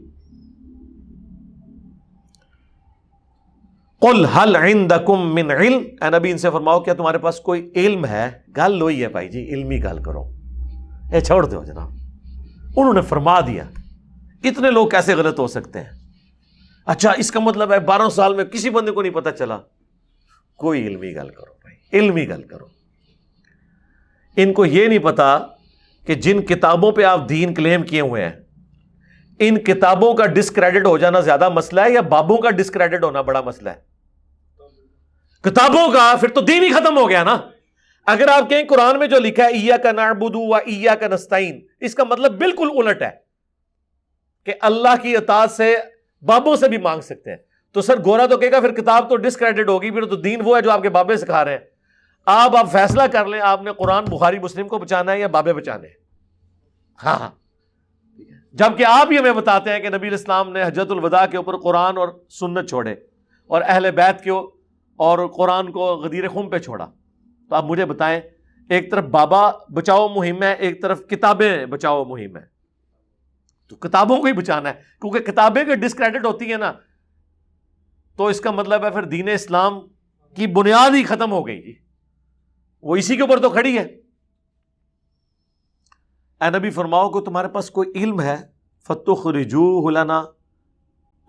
A: قل هل عندکم من علم، اے نبی ان سے فرماؤ کیا تمہارے پاس کوئی علم ہے؟ گل وہی ہے بھائی جی، علمی گل کرو. چھوڑ دو جناب، انہوں نے فرما دیا. اتنے لوگ کیسے غلط ہو سکتے ہیں؟ اچھا اس کا مطلب ہے 12 سال میں کسی بندے کو نہیں پتا چلا. کوئی علمی گل کرو بھائی، علمی گل کرو. ان کو یہ نہیں پتا کہ جن کتابوں پہ آپ دین کلیم کیے ہوئے ہیں، ان کتابوں کا ڈسکریڈٹ ہو جانا زیادہ مسئلہ ہے یا بابوں کا ڈسکریڈٹ ہونا بڑا مسئلہ ہے؟ کتابوں کا. پھر تو دین ہی ختم ہو گیا نا. اگر آپ کہیں قرآن میں جو لکھا ہے ایاک نعبد و ایاک نستعین، اس کا مطلب بالکل الٹ ہے کہ اللہ کی اطاعت سے بابوں سے بھی مانگ سکتے ہیں. تو سر گورا تو کہے گا پھر کتاب تو ڈسکریڈٹ ہوگی، پھر تو دین وہ ہے جو آپ کے بابے سکھا رہے ہیں. آپ فیصلہ کر لیں، آپ نے قرآن بخاری مسلم کو بچانا ہے یا بابے بچانے ہیں. ہاں، جبکہ آپ یہ ہمیں بتاتے ہیں کہ نبی الاسلام نے حجۃ الوداع کے اوپر قرآن اور سنت چھوڑے، اور اہل بیت کو اور قرآن کو غدیر خم پہ چھوڑا. تو آپ مجھے بتائیں، ایک طرف بابا بچاؤ مہم ہے، ایک طرف کتابیں بچاؤ مہم ہے. تو کتابوں کو ہی بچانا ہے، کیونکہ کتابیں کے ڈسکریڈٹ ہوتی ہیں نا، تو اس کا مطلب ہے پھر دین اسلام کی بنیاد ہی ختم ہو گئی. وہ اسی کے اوپر تو کھڑی ہے. اے نبی فرماؤ کہ تمہارے پاس کوئی علم ہے، فَتُخْرِجُوهُ لَنَا،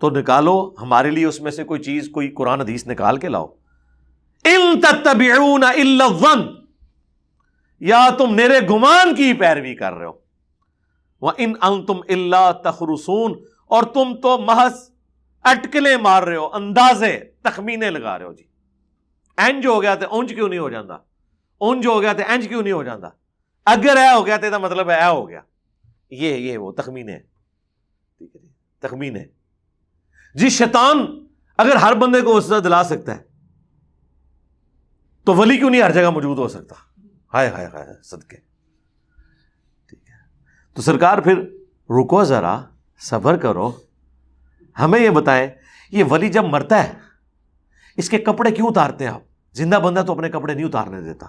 A: تو نکالو ہمارے لیے اس میں سے کوئی چیز، کوئی قرآن حدیث نکال کے لاؤ. إِن تَتَّبِعُونَ إِلَّا الظَّنَّ، یا تم میرے گمان کی پیروی کر رہے ہو. وَإِنْ أَنْتُمْ إِلَّا تَخْرُصُونَ، اور تم تو محض اٹکلیں مار رہے ہو، اندازے، تخمینے لگا رہے ہو جی. اینج ہو گیا تو اونج کیوں نہیں ہو جاتا، اونج ہو گیا تو اینج کیوں نہیں ہو جاتا، اگر اے ہو گیا تو مطلب اے ہو گیا. یہ وہ تخمینے، ٹھیک ہے جی، تخمینے جی. شیطان اگر ہر بندے کو وسوسہ دلا سکتا ہے تو ولی کیوں نہیں ہر جگہ موجود ہو سکتا؟ ہائے ہائے ہائے صدقے. ٹھیک ہے، تو سرکار پھر رکو ذرا، صبر کرو، ہمیں یہ بتائیں یہ ولی جب مرتا ہے اس کے کپڑے کیوں اتارتے ہیں آپ؟ زندہ بندہ تو اپنے کپڑے نہیں اتارنے دیتا.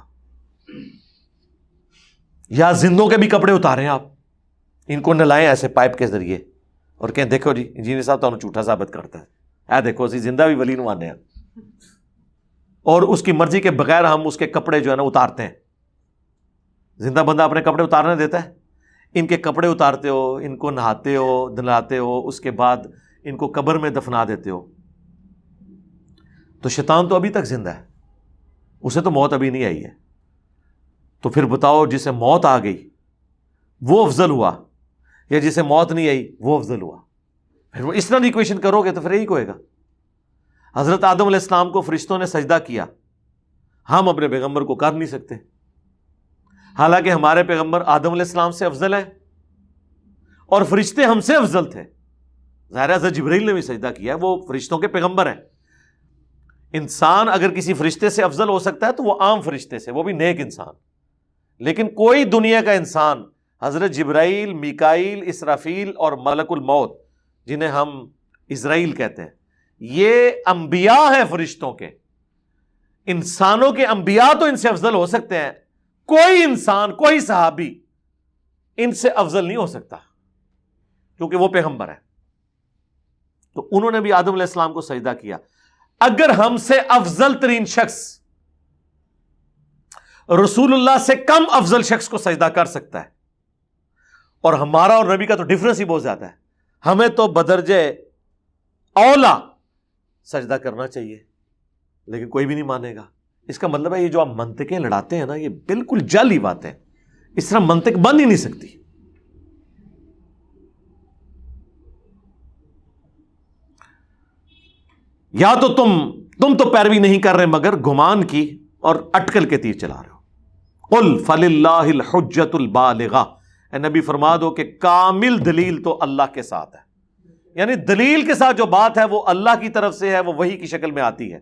A: یا زندوں کے بھی کپڑے اتاریں آپ، ان کو نلائیں ایسے پائپ کے ذریعے اور کہیں دیکھو جی انجینئر صاحب تو جھوٹا ثابت کرتا ہے، اے دیکھو اسی زندہ بھی ولی نوانے ہیں، اور اس کی مرضی کے بغیر ہم اس کے کپڑے جو ہے نا اتارتے ہیں. زندہ بندہ اپنے کپڑے اتارنے دیتا ہے؟ ان کے کپڑے اتارتے ہو، ان کو نہاتے ہو، دھلاتے ہو، اس کے بعد ان کو قبر میں دفنا دیتے ہو. تو شیطان تو ابھی تک زندہ ہے، اسے تو موت ابھی نہیں آئی ہے. تو پھر بتاؤ جسے موت آ گئی وہ افضل ہوا یا جسے موت نہیں آئی وہ افضل ہوا؟ پھر وہ اس طرح ایکویشن کرو گے تو پھر یہی کوئے گا. حضرت آدم علیہ السلام کو فرشتوں نے سجدہ کیا، ہم اپنے پیغمبر کو کر نہیں سکتے، حالانکہ ہمارے پیغمبر آدم علیہ السلام سے افضل ہیں اور فرشتے ہم سے افضل تھے. ظاہر حضرت جبرائیل نے بھی سجدہ کیا، وہ فرشتوں کے پیغمبر ہیں. انسان اگر کسی فرشتے سے افضل ہو سکتا ہے تو وہ عام فرشتے سے، وہ بھی نیک انسان. لیکن کوئی دنیا کا انسان حضرت جبرائیل، میکائیل، اسرافیل اور ملک الموت جنہیں ہم اسرائیل کہتے ہیں، یہ انبیاء ہیں فرشتوں کے. انسانوں کے انبیاء تو ان سے افضل ہو سکتے ہیں، کوئی انسان، کوئی صحابی ان سے افضل نہیں ہو سکتا کیونکہ وہ پیغمبر ہے. تو انہوں نے بھی آدم علیہ السلام کو سجدہ کیا. اگر ہم سے افضل ترین شخص رسول اللہ سے کم افضل شخص کو سجدہ کر سکتا ہے، اور ہمارا اور نبی کا تو ڈفرنس ہی بہت زیادہ ہے، ہمیں تو بدرجہ اولا سجدہ کرنا چاہیے، لیکن کوئی بھی نہیں مانے گا. اس کا مطلب ہے یہ جو آپ منطقیں لڑاتے ہیں نا، یہ بالکل جعلی باتیں، اس طرح منطق بن ہی نہیں سکتی. یا تو تم تو پیروی نہیں کر رہے مگر گمان کی اور اٹکل کے تیر چلا رہے ہو. قل فللہ الحجۃ البالغہ، اے نبی فرما دو کہ کامل دلیل تو اللہ کے ساتھ ہے. یعنی دلیل کے ساتھ جو بات ہے وہ اللہ کی طرف سے ہے، وہ وحی کی شکل میں آتی ہے.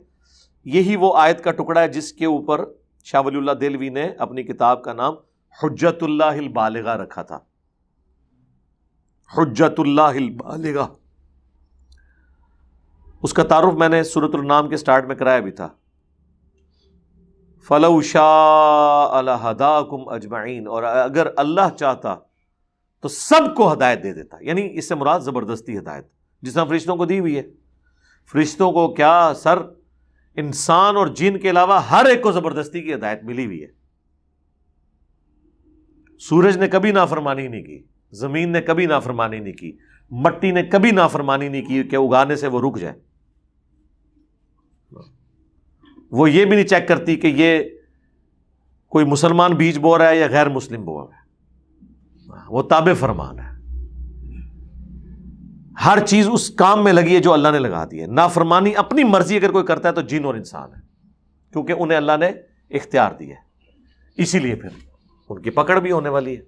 A: یہی وہ آیت کا ٹکڑا ہے جس کے اوپر شاہ ولی اللہ دہلوی نے اپنی کتاب کا نام حجت اللہ البالغہ رکھا تھا. حجت اللہ البالغہ، اس کا تعارف میں نے سورۃ النام کے سٹارٹ میں کرایا بھی تھا. فَلَوْ شَاءَ لَهَدَاكُمْ أَجْمَعِينَ، اور اگر اللہ چاہتا تو سب کو ہدایت دے دیتا. یعنی اس سے مراد زبردستی ہدایت، جس طرح فرشتوں کو دی ہوئی ہے. فرشتوں کو کیا سر، انسان اور جن کے علاوہ ہر ایک کو زبردستی کی ہدایت ملی ہوئی ہے. سورج نے کبھی نافرمانی نہیں کی، زمین نے کبھی نافرمانی نہیں کی، مٹی نے کبھی نافرمانی نہیں کی کہ اگانے سے وہ رک جائے. وہ یہ بھی نہیں چیک کرتی کہ یہ کوئی مسلمان بیج بو رہا ہے یا غیر مسلم بو رہا ہے، وہ تابع فرمان ہے. ہر چیز اس کام میں لگی ہے جو اللہ نے لگا دی ہے. نافرمانی اپنی مرضی اگر کوئی کرتا ہے تو جن اور انسان ہے، کیونکہ انہیں اللہ نے اختیار دیا ہے، اسی لیے پھر ان کی پکڑ بھی ہونے والی ہے.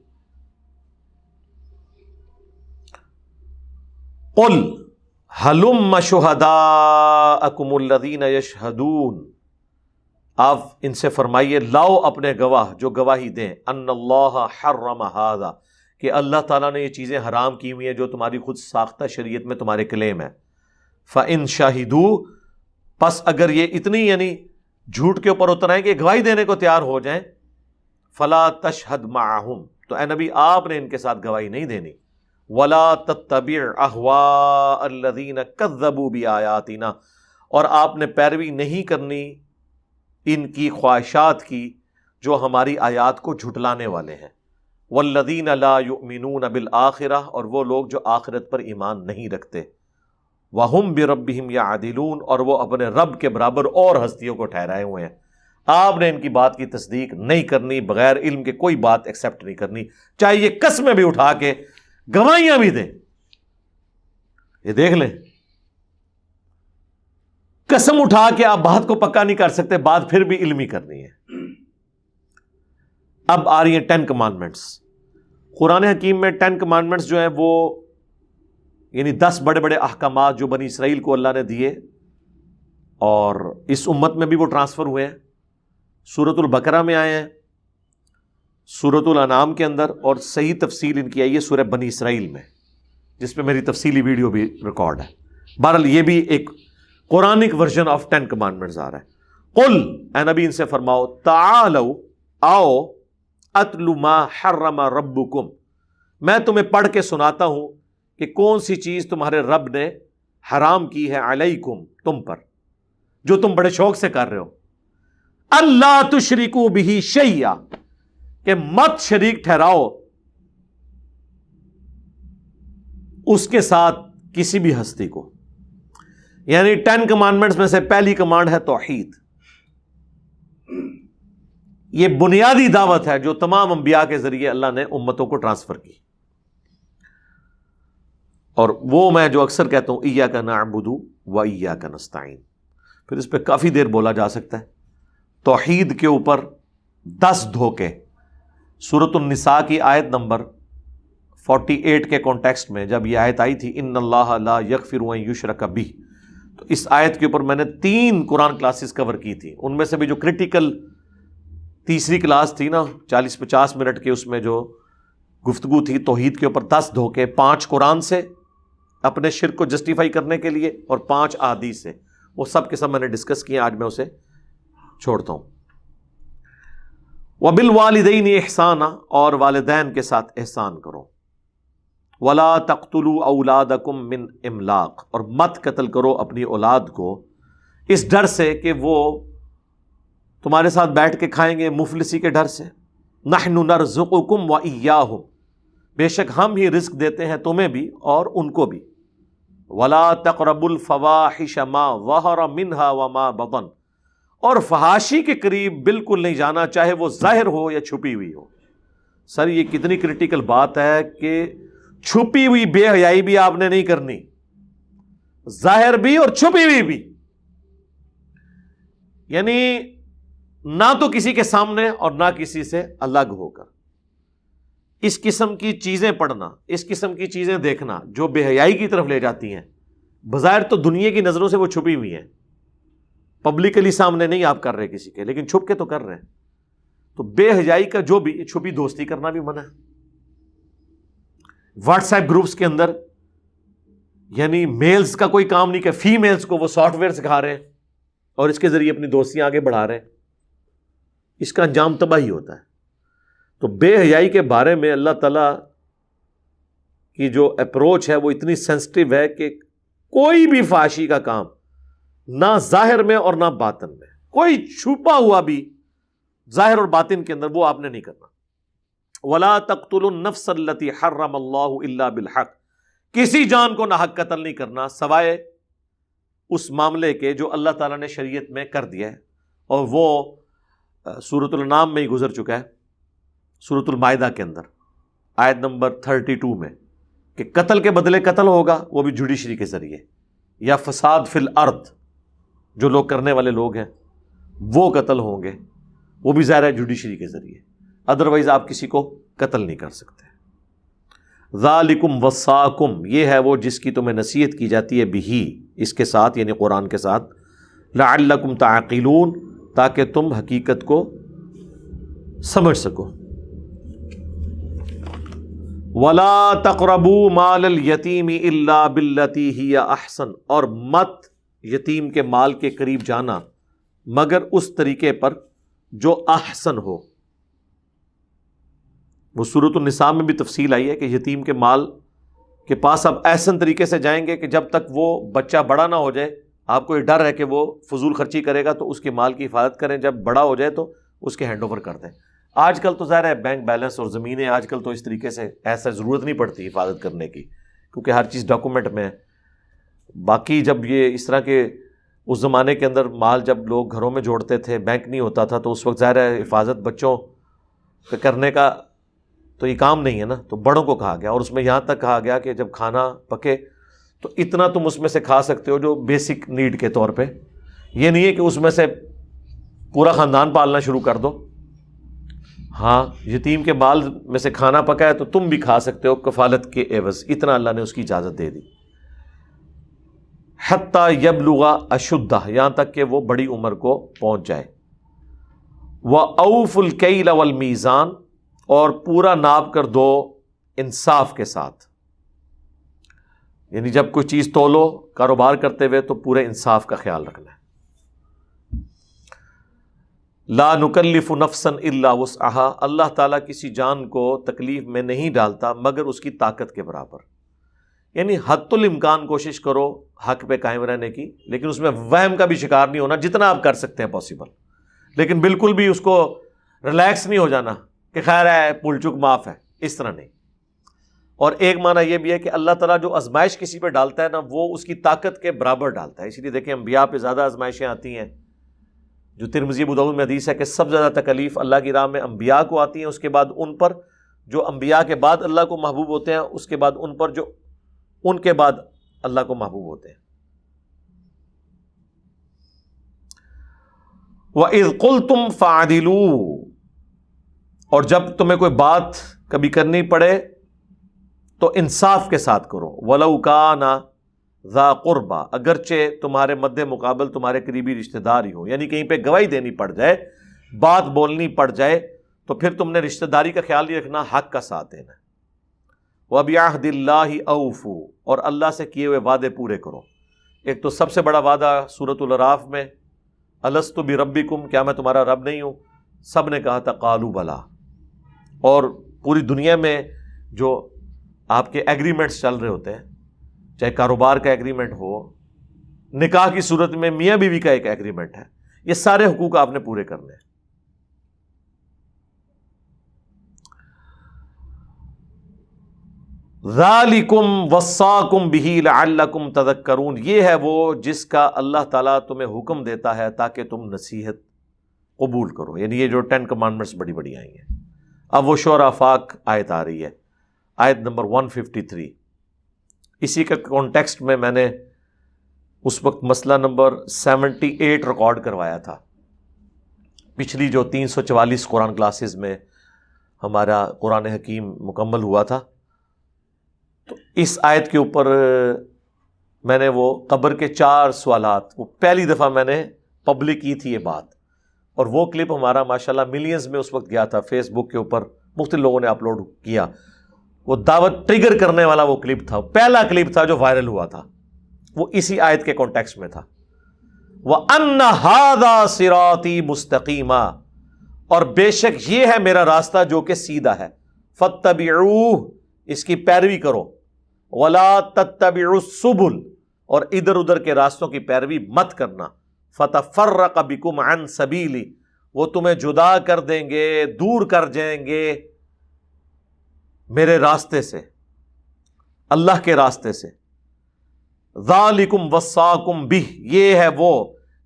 A: قل ہلم شہداءکم الذین یشہدون، آپ ان سے فرمائیے لاؤ اپنے گواہ جو گواہی دیں، ان اللہ حرم ھذا، کہ اللہ تعالیٰ نے یہ چیزیں حرام کی ہوئی ہیں جو تمہاری خود ساختہ شریعت میں تمہارے کلیم ہے. فَإِن شَهِدُوا، پس اگر یہ اتنی یعنی جھوٹ کے اوپر اتر آئیں کہ گواہی دینے کو تیار ہو جائیں، فَلَا تَشْهَدْ مَعَهُمْ، تو اے نبی آپ نے ان کے ساتھ گواہی نہیں دینی. وَلَا تَتَّبِعْ أَهْوَاءَ الَّذِينَ كَذَّبُوا بِآيَاتِنَا، اور آپ نے پیروی نہیں کرنی ان کی خواہشات کی جو ہماری آیات کو جھٹلانے والے ہیں. وَالَّذِينَ لَا يُؤْمِنُونَ بِالْآخِرَةِ، اور وہ لوگ جو آخرت پر ایمان نہیں رکھتے. وَهُمْ بِرَبِّهِمْ يَعْدِلُونَ، اور وہ اپنے رب کے برابر اور ہستیوں کو ٹھہرائے ہوئے ہیں. آپ نے ان کی بات کی تصدیق نہیں کرنی، بغیر علم کے کوئی بات ایکسیپٹ نہیں کرنی، چاہے یہ قسمیں بھی اٹھا کے گواہیاں بھی دیں. یہ دیکھ لیں, قسم اٹھا کے آپ بات کو پکا نہیں کر سکتے, بات پھر بھی علمی کرنی ہے. اب آ رہی ہیں 10 کمانڈمنٹس. قرآن حکیم میں 10 کمانڈمنٹس جو ہیں وہ یعنی 10 بڑے بڑے احکامات جو بنی اسرائیل کو اللہ نے دیے اور اس امت میں بھی وہ ٹرانسفر ہوئے ہیں. سورۃ البقرہ میں آئے ہیں, سورۃ الانعام کے اندر, اور صحیح تفصیل ان کی آئی ہے سورہ بنی اسرائیل میں, جس پہ میری تفصیلی ویڈیو بھی ریکارڈ ہے. بہرحال یہ بھی ایک قرآنک ورژن آف 10 کمانڈمنٹس آ رہا ہے. قل, اے نبی ان سے فرماؤ, تعالو, آؤ, اتلو ما حرم ربکم, میں تمہیں پڑھ کے سناتا ہوں کہ کون سی چیز تمہارے رب نے حرام کی ہے, علیکم, تم پر, جو تم بڑے شوق سے کر رہے ہو. اللہ تشرکو بہ شیئا, کہ مت شریک ٹھہراؤ اس کے ساتھ کسی بھی ہستی کو. یعنی 10 کمانڈمنٹس میں سے پہلی کمانڈ ہے توحید. یہ بنیادی دعوت ہے جو تمام انبیاء کے ذریعے اللہ نے امتوں کو ٹرانسفر کی. اور وہ میں جو اکثر کہتا ہوں, ایاک نعبد و ایاک نستعین, پھر اس پہ کافی دیر بولا جا سکتا ہے. توحید کے اوپر 10 دھوکے سورۃ النساء کی آیت نمبر 48 کے کانٹیکسٹ میں جب یہ آیت آئی تھی, ان اللہ لا یغفر ان یشرک بہ, تو اس آیت کے اوپر میں نے 3 قرآن کلاسز کور کی تھی. ان میں سے بھی جو کریٹیکل تیسری کلاس تھی نا 40-50 منٹ کے, اس میں جو گفتگو تھی توحید کے اوپر 10 دھوکے, 5 قرآن سے اپنے شرک کو جسٹیفائی کرنے کے لیے اور 5 احادیث سے, وہ سب کے سب میں نے ڈسکس کیے. آج میں اسے چھوڑتا ہوں. وَبِالْوَالِدَيْنِ احسانا, اور والدین کے ساتھ احسان کرو. وَلَا تَقْتُلُوا أَوْلَادَكُمْ مِنْ إِمْلَاقٍ, اور مت قتل کرو اپنی اولاد کو اس ڈر سے کہ وہ تمہارے ساتھ بیٹھ کے کھائیں گے, مفلسی کے ڈر سے. نحن نرزقکم وإیاہم, بے شک ہم ہی رزق دیتے ہیں تمہیں بھی اور ان کو بھی. ولا تقربوا الفواحش ما ظہر منها وما بطن, اور فحاشی کے قریب بالکل نہیں جانا, چاہے وہ ظاہر ہو یا چھپی ہوئی ہو. سر یہ کتنی کریٹیکل بات ہے کہ چھپی ہوئی بے حیائی بھی آپ نے نہیں کرنی, ظاہر بھی اور چھپی ہوئی بھی. یعنی نہ تو کسی کے سامنے اور نہ کسی سے الگ ہو کر. اس قسم کی چیزیں پڑھنا, اس قسم کی چیزیں دیکھنا جو بے حیائی کی طرف لے جاتی ہیں, بظاہر تو دنیا کی نظروں سے وہ چھپی ہوئی ہیں, پبلکلی سامنے نہیں آپ کر رہے کسی کے, لیکن چھپ کے تو کر رہے ہیں. تو بے حیائی کا جو بھی, چھپی دوستی کرنا بھی منع ہے. واٹس ایپ گروپس کے اندر یعنی میلز کا کوئی کام نہیں کہ فیمیلز کو وہ سافٹ ویئر سکھا رہے ہیں اور اس کے ذریعے اپنی دوستیاں آگے بڑھا رہے ہیں. اس کا انجام تباہی ہوتا ہے. تو بے حیائی کے بارے میں اللہ تعالیٰ کی جو اپروچ ہے وہ اتنی سینسٹیو ہے کہ کوئی بھی فحاشی کا کام نہ ظاہر میں اور نہ باطن میں, کوئی چھپا ہوا بھی ظاہر اور باطن کے اندر, وہ آپ نے نہیں کرنا. وَلَا تَقْتُلُوا النَّفْسَ الَّتِي حَرَّمَ اللَّهُ إِلَّا بِالْحَقِّ, کسی جان کو ناحق قتل نہیں کرنا سوائے اس معاملے کے جو اللہ تعالیٰ نے شریعت میں کر دیا ہے, اور وہ سورۃ الانعام میں ہی گزر چکا ہے, سورۃ المائدہ کے اندر آیت نمبر 32 میں, کہ قتل کے بدلے قتل ہوگا, وہ بھی جوڈیشری کے ذریعے, یا فساد فی الارض جو لوگ کرنے والے لوگ ہیں وہ قتل ہوں گے, وہ بھی ظاہر ہے جوڈیشری کے ذریعے, ادروائز آپ کسی کو قتل نہیں کر سکتے. ذالکم وصاکم, یہ ہے وہ جس کی تمہیں نصیحت کی جاتی ہے, بہی, اس کے ساتھ یعنی قرآن کے ساتھ, لعلکم تعقلون, تاکہ تم حقیقت کو سمجھ سکو. ولا تقربوا مال الیتیم الا باللتی ہی احسن, اور مت یتیم کے مال کے قریب جانا مگر اس طریقے پر جو احسن ہو. وہ سورۃ النساء میں بھی تفصیل آئی ہے کہ یتیم کے مال کے پاس آپ احسن طریقے سے جائیں گے کہ جب تک وہ بچہ بڑا نہ ہو جائے, آپ کو یہ ڈر ہے کہ وہ فضول خرچی کرے گا, تو اس کے مال کی حفاظت کریں, جب بڑا ہو جائے تو اس کے ہینڈ اوور کر دیں. آج کل تو ظاہر ہے بینک بیلنس اور زمینیں آج کل تو اس طریقے سے ایسا ضرورت نہیں پڑتی حفاظت کرنے کی, کیونکہ ہر چیز ڈاکومنٹ میں ہے. باقی جب یہ اس طرح کے اس زمانے کے اندر مال جب لوگ گھروں میں جوڑتے تھے, بینک نہیں ہوتا تھا, تو اس وقت ظاہر ہے حفاظت بچوں کا کرنے کا تو یہ کام نہیں ہے نا، تو بڑوں کو کہا گیا، اور اس میں یہاں تک کہا گیا کہ جب کھانا پکے تو اتنا تم اس میں سے کھا سکتے ہو جو بیسک نیڈ کے طور پہ، یہ نہیں ہے کہ اس میں سے پورا خاندان پالنا شروع کر دو. ہاں یتیم کے بال میں سے کھانا پکا ہے تو تم بھی کھا سکتے ہو کفالت کے عوض، اتنا اللہ نے اس کی اجازت دے دی. حتی یبلغ اشدہ، یہاں تک کہ وہ بڑی عمر کو پہنچ جائے. وَأَوْفُوا الْكَيْلَ وَالْمِيزَانَ، اور پورا ناپ کر دو انصاف کے ساتھ، یعنی جب کوئی چیز تولو کاروبار کرتے ہوئے تو پورے انصاف کا خیال رکھنا ہے. لا نکلف نفسا الا وسعها، اللہ تعالیٰ کسی جان کو تکلیف میں نہیں ڈالتا مگر اس کی طاقت کے برابر. یعنی حد الامکان کوشش کرو حق پہ قائم رہنے کی، لیکن اس میں وہم کا بھی شکار نہیں ہونا، جتنا آپ کر سکتے ہیں پاسبل، لیکن بالکل بھی اس کو ریلیکس نہیں ہو جانا کہ خیر ہے پل چک معاف ہے، اس طرح نہیں. اور ایک معنی یہ بھی ہے کہ اللہ تعالیٰ جو آزمائش کسی پہ ڈالتا ہے نا، وہ اس کی طاقت کے برابر ڈالتا ہے. اسی لیے دیکھیں انبیاء پہ زیادہ آزمائشیں آتی ہیں، جو ترمذی ابو داؤد میں حدیث ہے کہ سب سے زیادہ تکلیف اللہ کی راہ میں انبیاء کو آتی ہیں، اس کے بعد ان پر جو انبیاء کے بعد اللہ کو محبوب ہوتے ہیں، اس کے بعد ان پر جو ان کے بعد اللہ کو محبوب ہوتے ہیں. وَإِذْ قُلْتُمْ فَعَدِلُوا، اور جب تمہیں کوئی بات کبھی کرنی پڑے تو انصاف کے ساتھ کرو. وَلَوْ كَانَ ذَا قُرْبَى، اگرچہ تمہارے مد مقابل تمہارے قریبی رشتہ دار ہی ہو. یعنی کہیں پہ گواہی دینی پڑ جائے، بات بولنی پڑ جائے، تو پھر تم نے رشتہ داری کا خیال نہیں رکھنا، حق کا ساتھ دینا. وَبِعَهْدِ اللَّهِ أَوْفُوا، اور اللہ سے کیے ہوئے وعدے پورے کرو. ایک تو سب سے بڑا وعدہ سورۃ الاعراف میں الست بربکم، کیا میں تمہارا رب نہیں ہوں؟ سب نے کہا تھا قالوا بلا. اور پوری دنیا میں جو آپ کے ایگریمنٹس چل رہے ہوتے ہیں، چاہے کاروبار کا ایگریمنٹ ہو، نکاح کی صورت میں میاں بیوی کا ایک ایگریمنٹ ہے، یہ سارے حقوق آپ نے پورے کرنے ہیں. ذالکم وصاکم بہ لعلکم تذکرون، یہ ہے وہ جس کا اللہ تعالیٰ تمہیں حکم دیتا ہے تاکہ تم نصیحت قبول کرو. یعنی یہ جو 10 کمانڈمنٹس بڑی بڑی آئی ہیں. اب وہ شعراء آفاق آیت آ رہی ہے، آیت نمبر 153. اسی کا کانٹیکسٹ میں نے اس وقت مسئلہ نمبر 78 ریکارڈ کروایا تھا. پچھلی جو 344 قرآن کلاسز میں ہمارا قرآن حکیم مکمل ہوا تھا، تو اس آیت کے اوپر میں نے وہ قبر کے 4 سوالات، وہ پہلی دفعہ میں نے پبلک کی تھی یہ بات، اور وہ کلپ ہمارا ماشاءاللہ ملینز میں اس وقت گیا تھا. فیس بک کے اوپر مختلف لوگوں نے اپلوڈ کیا. وہ دعوت ٹریگر کرنے والا وہ کلپ تھا، پہلا کلپ تھا جو وائرل ہوا تھا، وہ اسی آیت کے کانٹیکسٹ میں تھا. وَأَنَّ هَذَا صِرَاطِي مُسْتَقِيمًا، اور بے شک یہ ہے میرا راستہ جو کہ سیدھا ہے. فَاتَّبِعُوهُ، اس کی پیروی کرو. وَلَا تَتَّبِعُوا السُّبُلَ، اور ادھر ادھر کے راستوں کی پیروی مت کرنا. فَتَفَرَّقَ بِكُمْ عَنْ سَبِيلِي، وہ تمہیں جدا کر دیں گے، دور کر جائیں گے میرے راستے سے، اللہ کے راستے سے. ذَالِكُمْ وَصَّاكُمْ بِهِ، یہ ہے وہ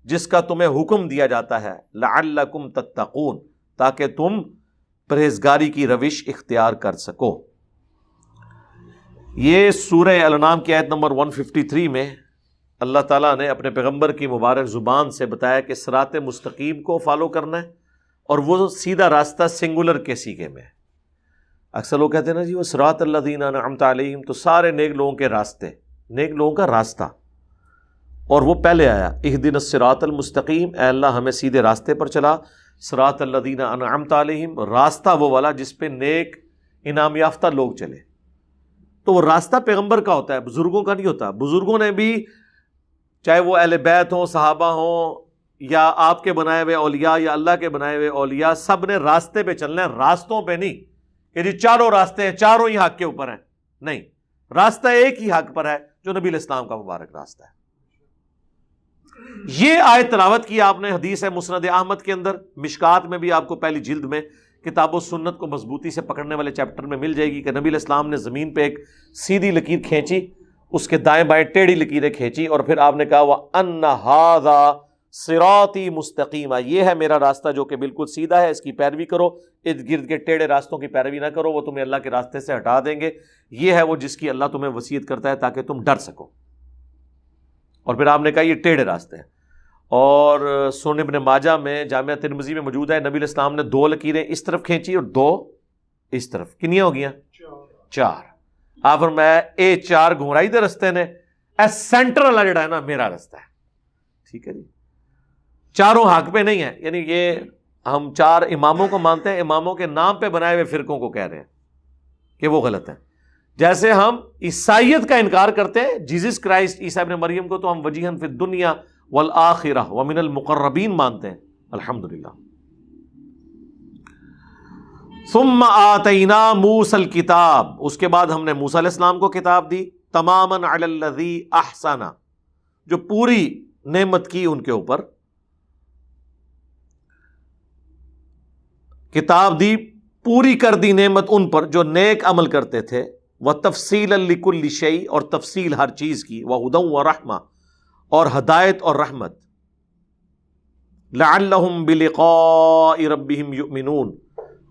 A: جس کا تمہیں حکم دیا جاتا ہے. لَعَلَّكُمْ تَتَّقُونَ، تاکہ تم پرہیزگاری کی روش اختیار کر سکو. یہ سورہ الانعام کی آیت نمبر 153 میں اللہ تعالیٰ نے اپنے پیغمبر کی مبارک زبان سے بتایا کہ صراط مستقیم کو فالو کرنا ہے، اور وہ سیدھا راستہ سنگولر کے سیغے میں. اکثر لوگ کہتے ہیں نا جی وہ صراط الذین انعمت علیہم، تو سارے نیک لوگوں کے راستے، نیک لوگوں کا راستہ، اور وہ پہلے آیا اہدنا الصراط المستقیم، اے اللہ ہمیں سیدھے راستے پر چلا. صراط الذین انعمت علیہم، راستہ وہ والا جس پہ نیک انعام یافتہ لوگ چلے. تو وہ راستہ پیغمبر کا ہوتا ہے، بزرگوں کا نہیں ہوتا. بزرگوں نے بھی، چاہے وہ اہل بیت ہوں، صحابہ ہوں، یا آپ کے بنائے ہوئے اولیاء یا اللہ کے بنائے ہوئے اولیاء، سب نے راستے پہ چلنا ہے، راستوں پہ نہیں کہ جی چاروں راستے ہیں، چاروں ہی حق کے اوپر ہیں. نہیں، راستہ ایک ہی حق پر ہے جو نبی علیہ السلام کا مبارک راستہ ہے. یہ آیت تلاوت کی آپ نے، حدیث ہے مسند احمد کے اندر، مشکات میں بھی آپ کو پہلی جلد میں کتاب و سنت کو مضبوطی سے پکڑنے والے چیپٹر میں مل جائے گی کہ نبی علیہ السلام نے زمین پہ ایک سیدھی لکیر کھینچی، اس کے دائیں بائیں ٹیڑھی لکیریں کھینچی، اور پھر آپ نے کہا وَأَنَّ هَذَا صِرَاطِي مُسْتَقِيمًا، یہ ہے میرا راستہ جو کہ بالکل سیدھا ہے، اس کی پیروی کرو. ارد گرد کے ٹیڑھے راستوں کی پیروی نہ کرو، وہ تمہیں اللہ کے راستے سے ہٹا دیں گے۔ یہ ہے وہ جس کی اللہ تمہیں وصیت کرتا ہے تاکہ تم ڈر سکو۔ اور پھر آپ نے کہا یہ ٹیڑھے راستے ہیں، اور سنن ابن ماجہ میں، جامعہ ترمذی میں موجود ہے، نبی علیہ السلام نے 2 لکیریں اس طرف کھینچی اور 2 اس طرف، کنیاں ہو گیا 4۔ آپ فرمایا اے 4 گھمرائی دے رستے نے، اے سینٹر والا جڑا ہے نا میرا رستہ ہے۔ ٹھیک ہے جی، چاروں حق پہ نہیں ہے، یعنی یہ ہم 4 اماموں کو مانتے ہیں، اماموں کے نام پہ بنائے ہوئے فرقوں کو کہہ رہے ہیں کہ وہ غلط ہیں۔ جیسے ہم عیسائیت کا انکار کرتے ہیں، جیزس کرائسٹ عیسیٰ ابن مریم کو تو ہم وجیہاً فی الدنیا والآخرہ ومن المقربین مانتے ہیں، الحمدللہ۔ ثم آتینا موسیٰ الکتاب، اس کے بعد ہم نے موسیٰ علیہ السلام کو کتاب دی، تماماً علی الذی احسن، جو پوری نعمت کی ان کے اوپر، کتاب دی پوری کر دی نعمت ان پر جو نیک عمل کرتے تھے، وتفصیلا لکل شیء، اور تفصیل ہر چیز کی، وہدی ورحمہ، اور ہدایت اور رحمت، لعلہم بلقاء ربہم یؤمنون،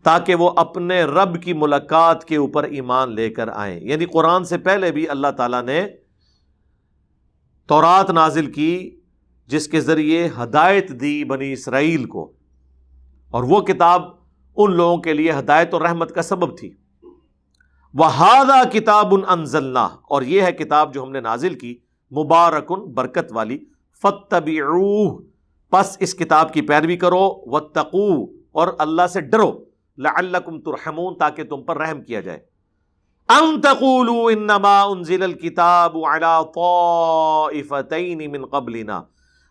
A: تاکہ وہ اپنے رب کی ملاقات کے اوپر ایمان لے کر آئیں۔ یعنی قرآن سے پہلے بھی اللہ تعالیٰ نے تورات نازل کی جس کے ذریعے ہدایت دی بنی اسرائیل کو، اور وہ کتاب ان لوگوں کے لیے ہدایت اور رحمت کا سبب تھی۔ وَهَذَا كِتَابٌ أَنزَلْنَاهُ، اور یہ ہے کتاب جو ہم نے نازل کی، مبارکن، برکت والی، فَاتَّبِعُوهُ، پس اس کتاب کی پیروی کرو، وَاتَّقُوهُ، اور اللہ سے ڈرو، لَعَلَّكُمْ تُرْحَمُونَ، تاکہ تم پر رحم کیا جائے۔ أَن تَقُولُوا إِنَّمَا أُنزِلَ الْكِتَابُ عَلَى طَائِفَتَيْنِ مِن قَبْلِنَا،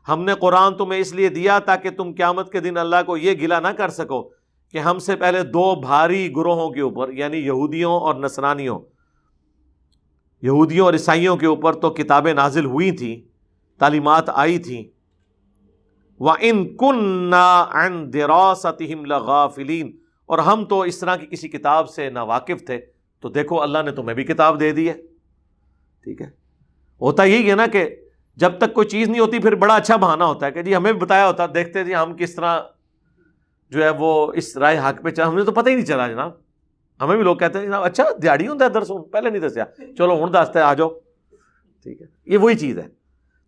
A: ہم نے قرآن تمہیں اس لیے دیا تاکہ تم قیامت کے دن اللہ کو یہ گلہ نہ کر سکو کہ ہم سے پہلے 2 بھاری گروہوں کے اوپر، یعنی یہودیوں اور نصرانیوں، یہودیوں اور عیسائیوں کے اوپر تو کتابیں نازل ہوئی تھیں، تعلیمات آئی تھیں۔ وَإِن كُنَّا عَن دِرَاسَتِهِمْ لَغَافِلِينَ، اور ہم تو اس طرح کی کسی کتاب سے ناواقف تھے، تو دیکھو اللہ نے تمہیں بھی کتاب دے دی ہے۔ ٹھیک ہے، ہوتا یہی ہے نا کہ جب تک کوئی چیز نہیں ہوتی پھر بڑا اچھا بہانہ ہوتا ہے کہ جی ہمیں بھی بتایا ہوتا، دیکھتے جی ہم کس طرح جو ہے وہ اس رائے حق پہ چلا، ہمیں تو پتہ ہی نہیں چلا جناب۔ ہمیں بھی لوگ کہتے ہیں جناب اچھا دیہڑی ہوتا ہے درس، پہلے نہیں دسیا، چلو ہوں دستا ہے، آ جاؤ۔ ٹھیک ہے، یہ وہی چیز ہے۔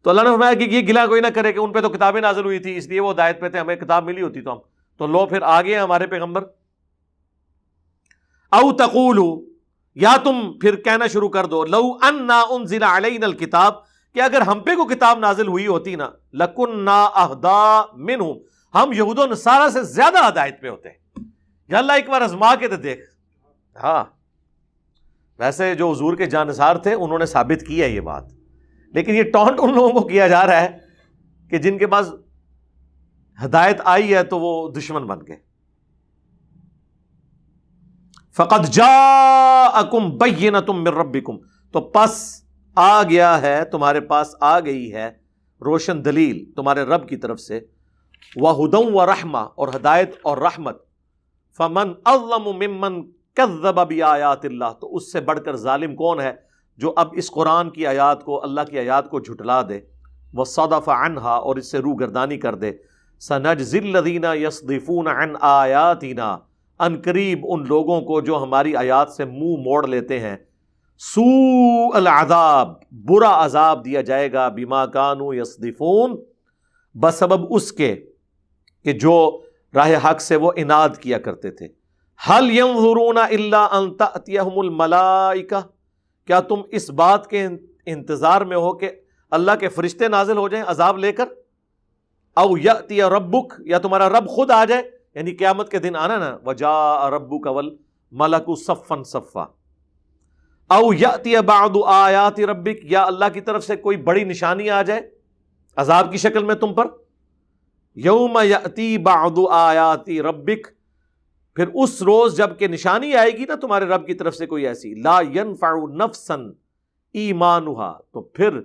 A: تو اللہ نے فرمایا کہ یہ گلا کوئی نہ کرے کہ ان پہ تو کتابیں نازل ہوئی تھی اس لیے وہ ہدایت پہ تھے، ہمیں کتاب ملی ہوتی تو لو پھر آگے ہیں ہمارے پیغمبر۔ او تقولوا، یا تم پھر کہنا شروع کر دو، لو انا انزل علینا الکتاب، کہ اگر ہم پہ کوئی کتاب نازل ہوئی ہوتی نا، لکننا اہدی منہم، ہم یہود و نصارہ سے زیادہ ہدایت پہ ہوتے ہیں۔ یا اللہ ایک بار آزما کے تو دیکھ۔ ہاں ویسے جو حضور کے جانثار تھے انہوں نے ثابت کی ہے یہ بات، لیکن یہ ٹونٹ ان لوگوں کو کیا جا رہا ہے کہ جن کے پاس ہدایت آئی ہے تو وہ دشمن بن گئے۔ فقد جاءکم بینۃ من ربکم، تو پس آ گیا ہے تمہارے پاس، آ گئی ہے روشن دلیل تمہارے رب کی طرف سے، وَہُدًى وَرَحْمَةً، اور ہدایت اور رحمت۔ فَمَنْ أَظْلَمُ مِمَّنْ كَذَّبَ بِآيَاتِ اللَّهِ، تو اس سے بڑھ کر ظالم کون ہے جو اب اس قرآن کی آیات کو، اللہ کی آیات کو جھٹلا دے، وَصَدَفَ عَنْهَا، اور اس سے روگردانی کر دے۔ سَنَجْزِي الَّذِينَ يَصْدِفُونَ عَنْ آيَاتِنَا، ان قریب ان لوگوں کو جو ہماری آیات سے منہ موڑ لیتے ہیں، سوء العذاب، برا عذاب دیا جائے گا، بما کانوا یصدفون، بسبب اس کے کہ جو راہ حق سے وہ عناد کیا کرتے تھے۔ هل ينظرون الا ان تأتيهم الملائکہ، کیا تم اس بات کے انتظار میں ہو کہ اللہ کے فرشتے نازل ہو جائیں عذاب لے کر؟ او یأتی ربک، یا تمہارا رب خود آ جائے، یعنی قیامت کے دن آنا نا، وجاء ربک والملک صفا صفا۔ او یأتی بعض آیات ربک، یا اللہ کی طرف سے کوئی بڑی نشانی آ جائے عذاب کی شکل میں تم پر۔ یوم یأتی بعض آیات ربک، پھر اس روز جب کہ نشانی آئے گی نا تمہارے رب کی طرف سے کوئی ایسی، لا ینفع نفسا ایمانہا، تو پھر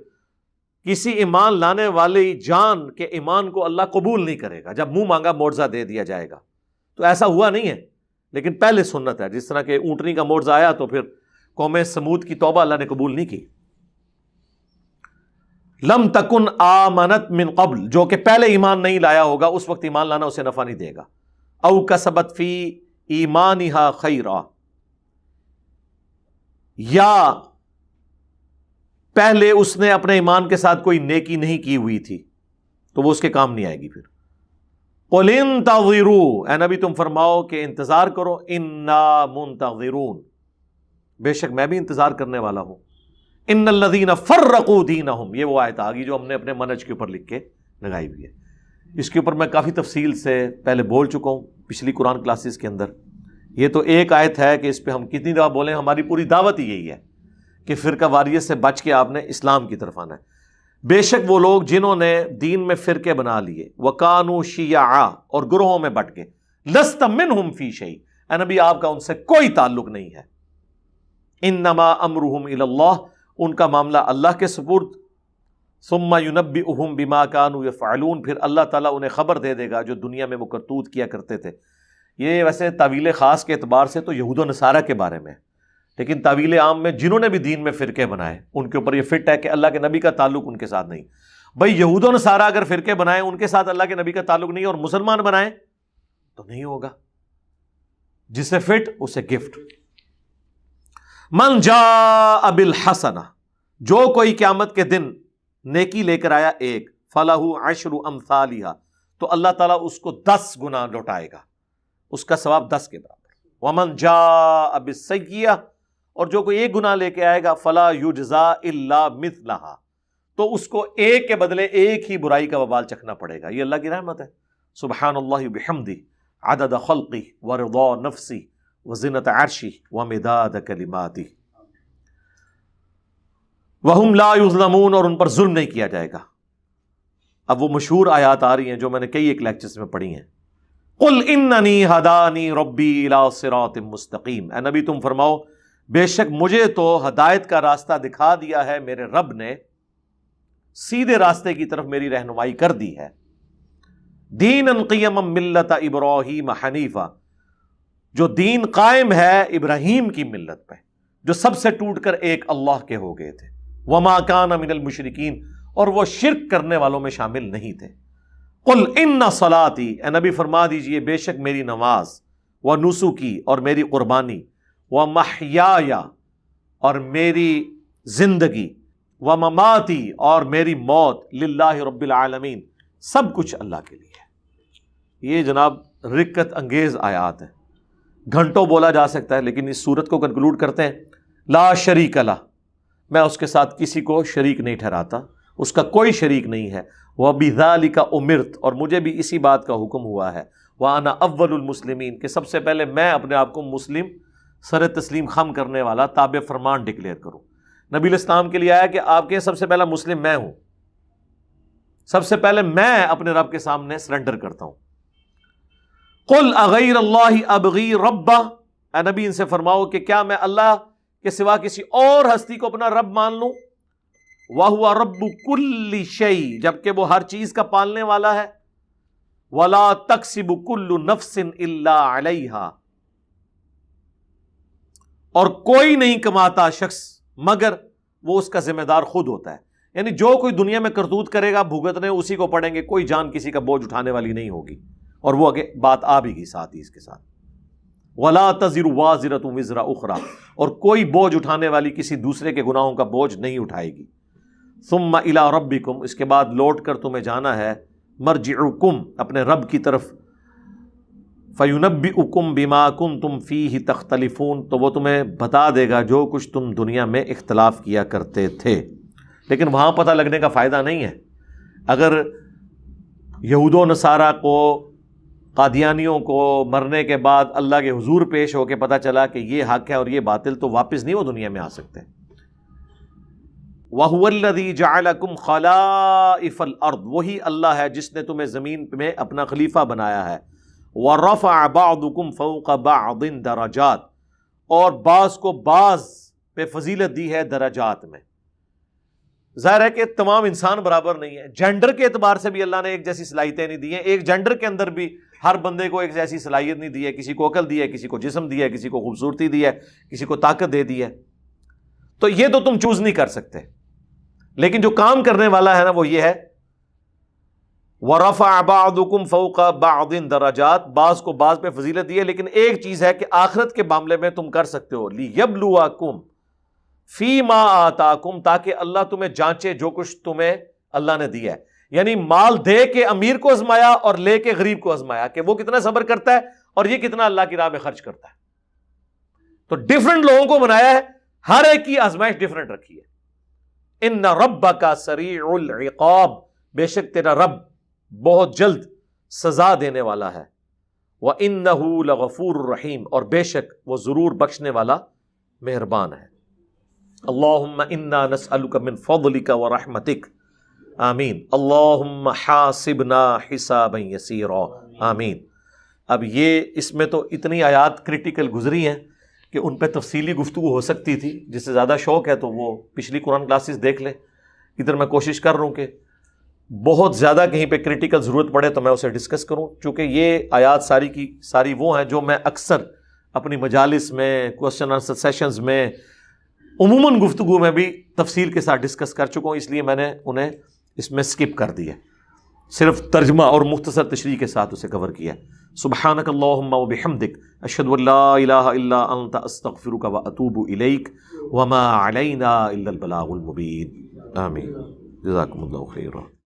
A: کسی ایمان لانے والی جان کے ایمان کو اللہ قبول نہیں کرے گا جب منہ مانگا معجزہ دے دیا جائے گا۔ تو ایسا ہوا نہیں ہے، لیکن پہلے سنت ہے، جس طرح کہ اونٹنی کا معجزہ آیا تو پھر قوم سمود کی توبہ اللہ نے قبول نہیں کی۔ لم تکن آمنت من قبل، جو کہ پہلے ایمان نہیں لایا ہوگا اس وقت ایمان لانا اسے نفع نہیں دے گا۔ او کسبت فی ایمانہا خیرا، یا پہلے اس نے اپنے ایمان کے ساتھ کوئی نیکی نہیں کی ہوئی تھی تو وہ اس کے کام نہیں آئے گی. پھر قل انتظروا، اے نبی تم فرماؤ کہ انتظار کرو، انا منتظرون، بے شک میں بھی انتظار کرنے والا ہوں. ان الذین فرقوا دینہم، یہ وہ آیت آ گئی جو ہم نے اپنے منہج کے اوپر لکھ کے لگائی ہوئی ہے. اس کے اوپر میں کافی تفصیل سے پہلے بول چکا ہوں پچھلی قرآن کلاسز کے اندر. یہ تو ایک آیت ہے کہ اس پہ ہم کتنی دفعہ بولیں، ہماری پوری دعوت ہی یہی ہے کہ فرقہ واریت سے بچ کے آپ نے اسلام کی طرف آنا ہے. بے شک وہ لوگ جنہوں نے دین میں فرقے بنا لیے، وَكَانُوا شِيَعًا، اور گروہوں میں بٹ گئے، لَسْتَ مِنْهُمْ فِي شَيْءٍ، اے نبی آپ کا ان سے کوئی تعلق نہیں ہے. إِنَّمَا أَمْرُهُمْ إِلَى اللَّهِ، ان کا معاملہ اللہ کے سپرد. ثُمَّ يُنَبِّئُهُمْ بِمَا كَانُوا يَفْعَلُونَ، پھر اللہ تعالیٰ انہیں خبر دے دے گا جو دنیا میں وہ کرتوت کیا کرتے تھے. یہ ویسے تعویل خاص کے اعتبار سے تو یہود و نصارہ کے بارے میں ہے، لیکن تعویل عام میں جنہوں نے بھی دین میں فرقے بنائے ان کے اوپر یہ فٹ ہے کہ اللہ کے نبی کا تعلق ان کے ساتھ نہیں. بھائی یہود و نصارہ اگر فرقے بنائیں ان کے ساتھ اللہ کے نبی کا تعلق نہیں، اور مسلمان بنائیں تو نہیں ہوگا. جسے فٹ اسے گفٹ. من جاء بالحسنہ، جو کوئی قیامت کے دن نیکی لے کر آیا ایک، فَلَهُ عَشْرُ أَمْثَالِهَا، تو اللہ تعالیٰ اس کو 10 گنا لوٹائے گا، اس کا ثواب 10 کے برابر. وَمَن جَاءَ بِالسَّيِّئَةِ، اور جو کوئی ایک گناہ لے کے آئے گا، فَلَا يُجْزَى إِلَّا مِثْلَهَا، تو اس کو ایک کے بدلے ایک ہی برائی کا وبال چکھنا پڑے گا. یہ اللہ کی رحمت ہے. سبحان اللہ بحمدہ عدد خلقہ ورضا نفسہ وزنۃ عرشہ ومداد کلماتہ. وہم لا یظلمون، اور ان پر ظلم نہیں کیا جائے گا. اب وہ مشہور آیات آ رہی ہیں جو میں نے کئی ایک لیکچرز میں پڑھی ہیں. قل اننی ہدانی ربی الی صراط مستقیم، اے نبی تم فرماؤ بے شک مجھے تو ہدایت کا راستہ دکھا دیا ہے میرے رب نے، سیدھے راستے کی طرف میری رہنمائی کر دی ہے. دینا قیما ملت ابراہیم حنیفا، جو دین قائم ہے ابراہیم کی ملت پہ، جو سب سے ٹوٹ کر ایک اللہ کے ہو گئے تھے. وما کان من المشرکین، اور وہ شرک کرنے والوں میں شامل نہیں تھے. قل ان صلاتی، اے نبی فرما دیجئے بے شک میری نماز، و نسکی، اور میری قربانی، و محیای، اور میری زندگی، و مماتی، اور میری موت، للہ رب العالمین، سب کچھ اللہ کے لیے ہے. یہ جناب رکت انگیز آیات ہیں، گھنٹوں بولا جا سکتا ہے، لیکن اس صورت کو کنکلوڈ کرتے ہیں لا شریک لہ، میں اس کے ساتھ کسی کو شریک نہیں ٹھہراتا، اس کا کوئی شریک نہیں ہے. وَبِذَلِكَ أُمِرْتُ، اور مجھے بھی اسی بات کا حکم ہوا ہے. وَأَنَا أَوَّلُ الْمُسْلِمِينَ، کہ سب سے پہلے میں اپنے آپ کو مسلم، سر تسلیم خم کرنے والا، تابع فرمان ڈکلیئر کروں. نبی علیہ السلام کے لیے آیا کہ آپ کے سب سے پہلا مسلم میں ہوں، سب سے پہلے میں اپنے رب کے سامنے سرنڈر کرتا ہوں. قُلْ أَغَيْرَ اللَّهِ أَبْغِي رَبًّا، اے نبی ان سے فرماؤ کہ کیا میں اللہ کے سوا کسی اور ہستی کو اپنا رب مان لوں؟ وَهُوَ رَبُّ كُلِّ شَيْءٍ، جبکہ وہ ہر چیز کا پالنے والا ہے. وَلَا تَكْسِبُ كُلُّ نَفْسٍ إِلَّا عَلَيْهَا، اور کوئی نہیں کماتا شخص مگر وہ اس کا ذمہ دار خود ہوتا ہے. یعنی جو کوئی دنیا میں کرتوت کرے گا بھگتنے اسی کو پڑیں گے، کوئی جان کسی کا بوجھ اٹھانے والی نہیں ہوگی. اور وہ آگے بات آ بھی گئی ساتھ ہی اس کے ساتھ، وَلَا تَزِرُ وَازِرَةٌ وِزْرَ أُخْرَى، اور کوئی بوجھ اٹھانے والی کسی دوسرے کے گناہوں کا بوجھ نہیں اٹھائے گی. ثُمَّ إِلَىٰ رَبِّكُمْ، اس کے بعد لوٹ کر تمہیں جانا ہے، مرجعکم، اپنے رب کی طرف. فَيُنَبِّئُكُمْ بِمَا كُنْتُمْ فِيهِ تَخْتَلِفُونَ، تو وہ تمہیں بتا دے گا جو کچھ تم دنیا میں اختلاف کیا کرتے تھے. لیکن وہاں پتہ لگنے کا فائدہ نہیں ہے. اگر یہود و نصارہ کو، قادیانیوں کو مرنے کے بعد اللہ کے حضور پیش ہو کے پتہ چلا کہ یہ حق ہے اور یہ باطل، تو واپس نہیں وہ دنیا میں آ سکتے. وَهُوَ الَّذِي جَعَلَكُمْ خَلَائِفَ الْأَرْضِ، وہی اللہ ہے جس نے تمہیں زمین میں اپنا خلیفہ بنایا ہے. وَرَفَعَ بَعْضُكُمْ فَوْقَ بَعْضٍ دَرَجَاتٍ، اور بعض کو بعض پہ فضیلت دی ہے درجات میں. ظاہر ہے کہ تمام انسان برابر نہیں ہے، جینڈر کے اعتبار سے بھی اللہ نے ایک جیسی صلاحیتیں نہیں دی ہیں. ایک جینڈر کے اندر بھی ہر بندے کو ایک جیسی صلاحیت نہیں دی ہے، کسی کو عقل دی ہے، کسی کو جسم دی ہے، کسی کو خوبصورتی دی ہے، کسی کو طاقت دے دی ہے. تو یہ تو تم چوز نہیں کر سکتے، لیکن جو کام کرنے والا ہے نا وہ یہ ہے وَرَفَعَ بَعْضُكُمْ فَوْقَ بَعْضٍ درجات، بعض کو بعض پہ فضیلت دی ہے، لیکن ایک چیز ہے کہ آخرت کے معاملے میں تم کر سکتے ہو، لِيَبْلُوَكُمْ فِي مَا آتَاكُمْ، تاکہ اللہ تمہیں جانچے جو کچھ تمہیں اللہ نے دیا ہے. یعنی مال دے کے امیر کو آزمایا اور لے کے غریب کو آزمایا کہ وہ کتنا صبر کرتا ہے اور یہ کتنا اللہ کی راہ میں خرچ کرتا ہے. تو ڈیفرنٹ لوگوں کو بنایا ہے، ہر ایک کی آزمائش ڈیفرنٹ رکھی ہے. ان ربک سریع العقاب، بے شک تیرا رب بہت جلد سزا دینے والا ہے. وَإِنَّهُ لَغَفُورٌ رَحِيمٌ، اور بے شک وہ ضرور بخشنے والا مہربان ہے. اللہم انا نسألک من فضلک ورحمتک، آمین. اللہم حاسبنا حسابا یسیرا، آمین. اب یہ اس میں تو اتنی آیات کریٹیکل گزری ہیں کہ ان پہ تفصیلی گفتگو ہو سکتی تھی. جس سے زیادہ شوق ہے تو وہ پچھلی قرآن کلاسز دیکھ لیں. ادھر میں کوشش کر رہا ہوں کہ بہت زیادہ کہیں پہ کریٹیکل ضرورت پڑے تو میں اسے ڈسکس کروں، چونکہ یہ آیات ساری کی ساری وہ ہیں جو میں اکثر اپنی مجالس میں، کوسچن آنسر سیشنز میں، عموماً گفتگو میں بھی تفصیل کے ساتھ ڈسکس کر چکا ہوں، اس لیے میں نے انہیں اس میں سکپ کر دی ہے، صرف ترجمہ اور مختصر تشریح کے ساتھ اسے کور کیا. سبحانک اللہم وبحمدک، اشہد ان لا الہ الا انت، استغفرک واتوب الیک، وما علینا الا البلاغ المبین. آمین. جزاکم اللہ خیرا.